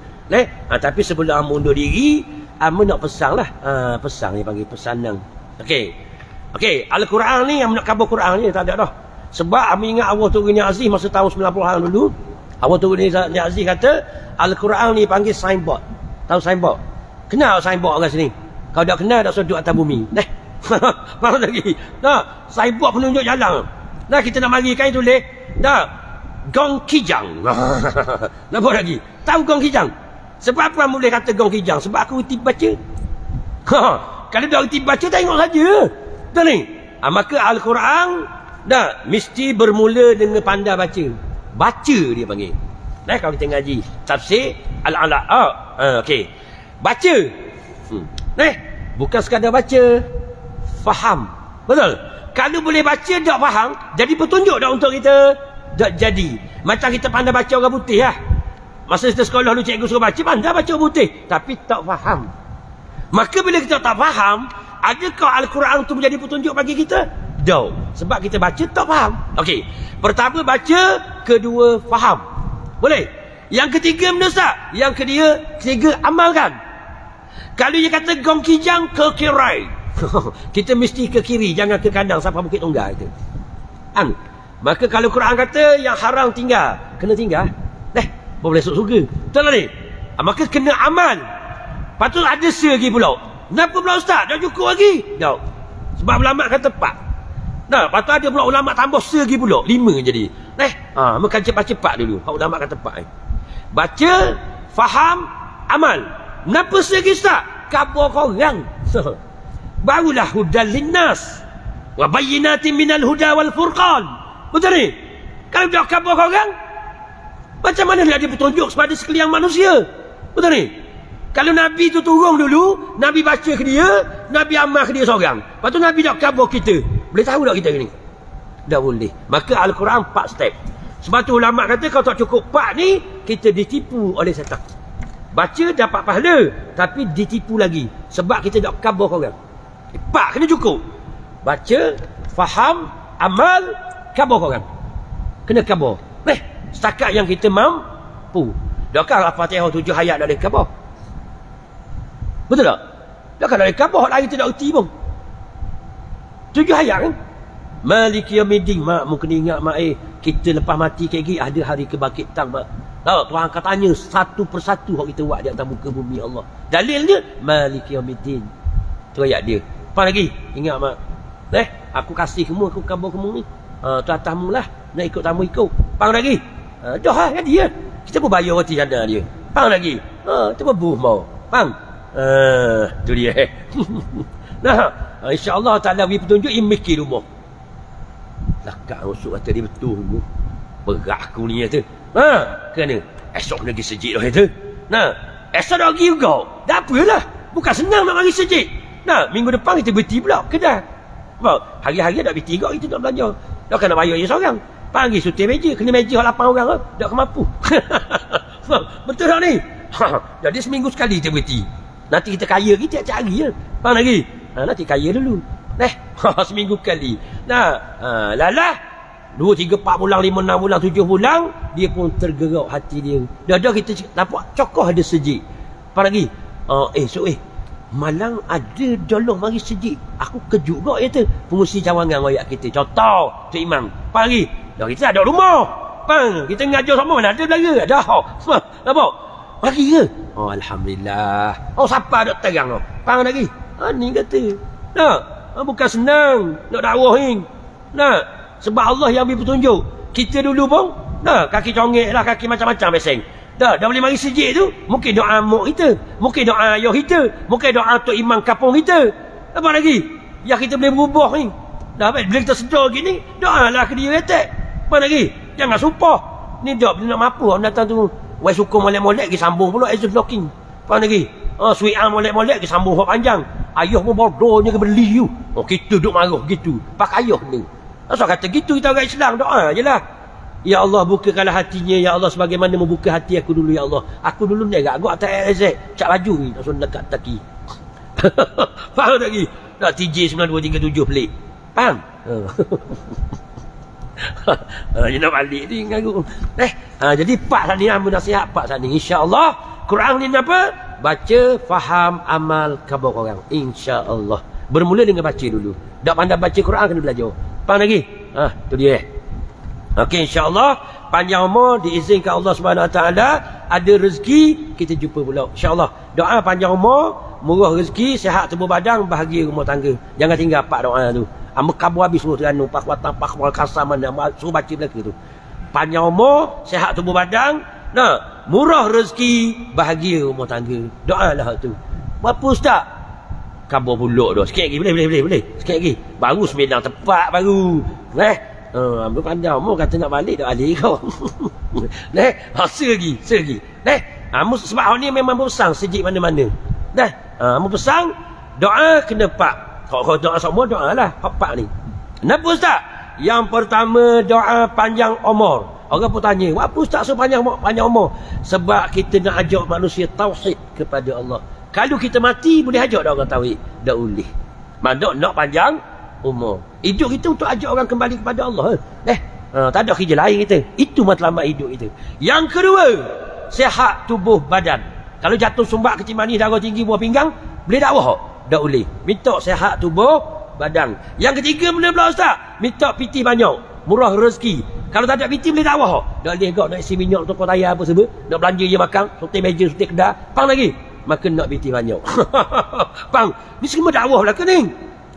[SPEAKER 1] Tapi sebelum amo undur diri, amo nak pesan lah. Pesan dia panggil pesanan. Okey, Al-Quran ni amo nak khabar Quran ni tak ada dah. Sebab amo ingat Allah turunnya Aziz masa tahun 90-an dulu. Allah turunnya Aziz kata Al-Quran ni panggil signboard. Tahu signboard? Kenal signboard kat sini. Kalau tak kenal, tak sudut atas bumi. Faham lagi? Signboard penunjuk jalan. Kita nak mari kain tulis. Gong Kijang. Nampak lagi? Tahu Gong Kijang? Sebab apa boleh kata Gong Kijang? Sebab aku reti baca. Kalau dah reti baca, tengok saja. Betul ni? Maka Al-Quran mesti bermula dengan pandai baca. Baca dia panggil. Kalau kita ngaji tafsir Al-Ala. Okey. Baca. Bukan sekadar baca, faham. Betul? Kalau boleh baca tak faham, jadi petunjuk dah untuk kita. Tak jadi. Macam kita pandai baca orang putih lah. Masa kita sekolah dulu cikgu suruh baca, pandai baca orang putih, tapi tak faham. Maka bila kita tak faham, adakah Al-Quran itu menjadi petunjuk bagi kita? Tak. Sebab kita baca tak faham. Okey. Pertama baca, kedua faham. Boleh? Yang ketiga mendesak, yang ketiga amalkan. Kalau dia kata Gong Kijang ke kiri, kita mesti ke kiri, jangan ke kanan sampai Bukit Tunggal itu. Maka kalau Quran kata yang haram tinggal, kena tinggal. Boleh masuk surga. Betul lah ni? Maka kena amal. Lepas tu ada lagi pula. Kenapa pula ustaz? Dah cukup lagi? Tak. Sebab ulama kata 4. Lepas tu ada pula ulama tambah lagi pula. 5 jadi. Maka cepat-cepat dulu. Ulama kata 4. Baca, faham, amal. Kenapa lagi ustaz? Khabar korang. Barulah hudal linnas. Wa bayyinatin minal huda wal furqan. Betul ni? Kalau dah khabar korang, macam mana dia ada petunjuk kepada sekalian manusia? Betul ni? Kalau Nabi tu turun dulu, Nabi baca ke dia, Nabi amal ke dia seorang. Lepas tu Nabi nak khabar kita. Boleh tahu tak kita ni? Tak boleh. Maka Al-Quran 4 step. Sebab tu ulama kata kalau tak cukup 4 ni, kita ditipu oleh setan. Baca dapat pahala, tapi ditipu lagi. Sebab kita nak khabar korang. 4 kena cukup. Baca, faham, amal, khabar korang. Kena khabar. Setakat yang kita mampu. Takkan Al-Fatihah 7 ayat dah boleh khabar. Betul tak? Takkan dah boleh khabar, lain tidak erti pun. 7 ayat kan? Maliki yaumiddin. Mak, mu kena ingat mak kita lepas mati kegi ada hari kebangkitan mak. Tahu Tuhan akan tanya satu persatu hak kita buat di atas muka bumi Allah. Dalilnya Maliki yaumiddin. Tu ayat dia. Apa lagi? Ingat mak. Aku kasih kamu, aku khabar kamu ni. Tu atasmu lah. Nak ikut tamu ikut. Pang lagi. Dah lah jadi ya. Kita pun bayar roti janda dia. Pang lagi. Kita pun buh mau. Pang. Tu dia. InsyaAllah ta'ala beri petunjuk imiki rumah. Lakak rusuk kata dia betul tu. Berat aku ni tu. Kerana esok lagi sejik dah tu. Esok dah pergi juga. Dah apalah. Bukan senang nak mari sejik. Minggu depan kita berhenti pula kedai. Hari-hari dah berhenti juga kita nak belanja. Dah kena bayar je seorang. Panggil sutir meja. Kena meja 8 orang lah. Tak kemampu. Betul tak ni? Jadi seminggu sekali kita berhenti. Nanti kita kaya lagi tiap-tiap hari lah. Faham lagi? Nanti kaya dulu. Seminggu kali. Lalah 2, 3, 4 bulan, 5, 6 bulan, 7 bulan, dia pun tergerak hati dia. Dah kita nampak cokoh ada sejik. Apa lagi? malang ada dolong mari sejik. Aku kejut kau itu pengusi cawangan rakyat kita. Contoh tu imam pagi dah kita ada rumah bang, kita ngajar sama mana ada belaka dah apa pagi ke. Oh alhamdulillah. Oh siapa dak terang oh bang lagi ni kata nak bukan senang nak dakwah ni nak, sebab Allah yang beri petunjuk. Kita dulu pun dah kaki congek lah, kaki macam-macam beseng. Dah boleh mari sejik tu, mungkin doa mak kita, mungkin doa ayah kita, mungkin doa tok imam kampung kita. Apa lagi yang kita boleh berubah ni? Dah bila kita sedar gini, doalah ke dia retek. Apa lagi? Jangan sumpah. Ni dak bila nak mampu orang datang tu, wai suka molek-molek ke sambung pula as blocking. Apa lagi? Sweet arm molek-molek ke sambung hok panjang. Ayah pun bodohnya ke beli you. Oh kita duk marah gitu. Pakai ayah ni. Asal kata gitu kita orang Islam doa jelah. Ya Allah bukakanlah hatinya ya Allah sebagaimana membuka hati aku dulu ya Allah. Aku dulu ni agak atas AZ cak baju ni langsung dekat taki. Faham tak lagi? Nak TJ 9237 pelik. Faham? Dia nak balik ni ngaku. Jadi pak sana ni ambil nasihat pak sana. Insya-Allah Quran ni apa? Baca, faham, amal, khabar orang. Insya-Allah. Bermula dengan baca dulu. Tak pandai baca Quran kena belajar. Faham lagi? Tu dia. Okey, insya-Allah panjang umur diizinkan Allah Subhanahu Wa Taala, ada rezeki kita jumpa pula. Insya-Allah. Doa panjang umur, murah rezeki, sihat tubuh badan, bahagia rumah tangga. Jangan tinggal pak doa tu. Amba kabur habis semua teranu pak watan pak wal kasam mana suruh baca belaka tu. Panjang umur, sihat tubuh badan, murah rezeki, bahagia rumah tangga. Doalah tu. Berapa ustaz? Kabur pulak dah. Sikit lagi boleh. Sikit lagi. Baru sembilan tepat baru. Ambil panjang umur kata nak balik dah balik kau. Selagi. Sebab orang ni memang bersang sejik mana-mana. Bersang doa kena pak. Kalau doa semua doa lah pak ni. Kenapa ustaz? Yang pertama doa panjang umur. Orang pun tanya, apa ustaz so panjang umur? Sebab kita nak ajak manusia tauhid kepada Allah. Kalau kita mati boleh ajak dah orang tauhid. Tak boleh. Mana nak panjang umur. Hidup kita untuk ajak orang kembali kepada Allah. Tak ada kerja lain kita. Itu matlamat hidup kita. Yang kedua, sihat tubuh badan. Kalau jatuh sumbat kecil manis darah tinggi buah pinggang, boleh dakwah? Tak boleh. Minta sihat tubuh badan. Yang ketiga boleh pula ustaz, minta piti banyak, murah rezeki. Kalau tak ada piti boleh dakwah? Tak boleh kau nak isi minyak toko tayar apa semua, nak belanja je makan, sotek meja, sotek kedai, pang lagi. Maka nak piti banyak. Pang, ni semua dakwah belaka ni.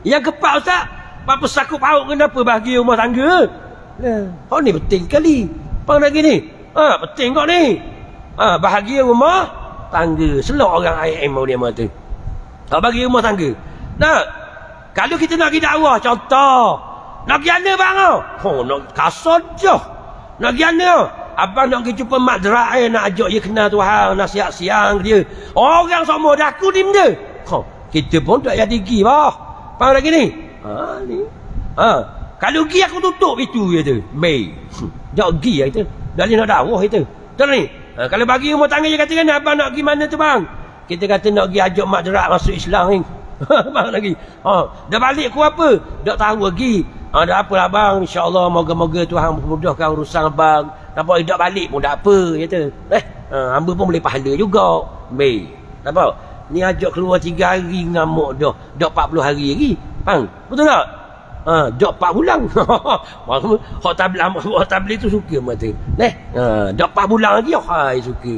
[SPEAKER 1] Yang keempat ustaz, apa sakut paut kenapa bahagia rumah tangga? Kau ni penting kali. Pang lagi ni. Penting kau ni. Bahagia rumah tangga. Selok orang IM dia mata. Kau bagi rumah tangga. Kalau kita nak pergi dakwah, contoh. Nak pergi mana bang? Nak kasar je. Nak pergi mana? Abang nak pergi jumpa mak derai, nak ajak dia kenal Tuhan, nasihat siang dia. Orang semua dah aku ni benda. Kita pun tak jadi pergi bah. Faham lagi ni? Ni. Kalau pergi aku tutup itu kata. Baik. Tak pergi lah kita. Dah nak dakwah kita. Betul ni? Kalau bagi rumah tangga dia kata kan, abang nak pergi mana tu bang? Kita kata nak pergi ajak mak derak masuk Islam ni. Bang lagi. Dah balik ku apa? Tak tahu lagi. Dah apalah bang, insya-Allah moga-moga Tuhan memudahkan urusan abang. Nampak dak balik pun tak apa kata. Hamba pun boleh pahala juga. Baik. Nampak? Ni ajak keluar 3 hari ngamuk dah. Dak 40 hari lagi. Bang, betul tak? Dak 4 bulan. Hak tabligh tu suka mata. Dak 4 bulan lagi hai suka.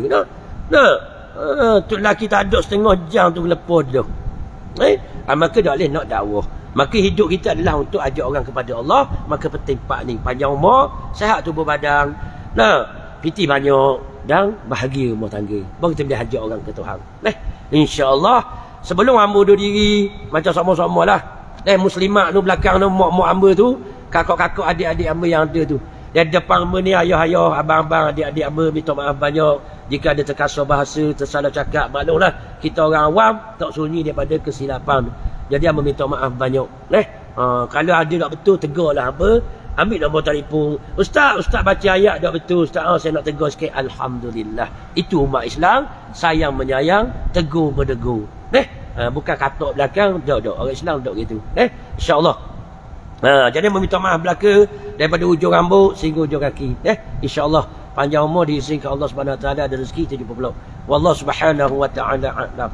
[SPEAKER 1] Tu lelaki tak ada setengah jam tu lepas dah. Maka tak boleh nak dakwah. Maka hidup kita adalah untuk ajak orang kepada Allah. Maka penting pak ni, panjang umur, sihat tubuh badan, piti banyak dan bahagia rumah tangga. Baru kita boleh ajak orang ke Tuhan. InsyaAllah sebelum hamba duduk diri macam sama-sama lah. Muslimat tu belakang tu, mak-mak hamba tu, kakak-kakak adik-adik hamba yang ada tu. Dan depan hamba ni ayah-ayah, abang-abang, adik-adik hamba minta maaf banyak. Jika ada terkasar bahasa, tersalah cakap, maklumlah kita orang awam tak sunyi daripada kesilapan. Jadi hamba minta maaf banyak. Kalau ada tak betul, tegurlah hamba. Ambil nombor telefon. Ustaz baca ayat tak betul. Ustaz, saya nak tegur sikit. Alhamdulillah. Itu umat Islam. Sayang menyayang, tegur menegur. Bukan katok belakang. Tak. Orang Islam tak gitu. InsyaAllah. Jadi meminta maaf belaka daripada ujung rambut sehingga ujung kaki. InsyaAllah panjang umur diizinkan Allah Subhanahu Wa Taala, ada rezeki kita jumpa pula. Wallahu Subhanahu Wa Taala a'lam.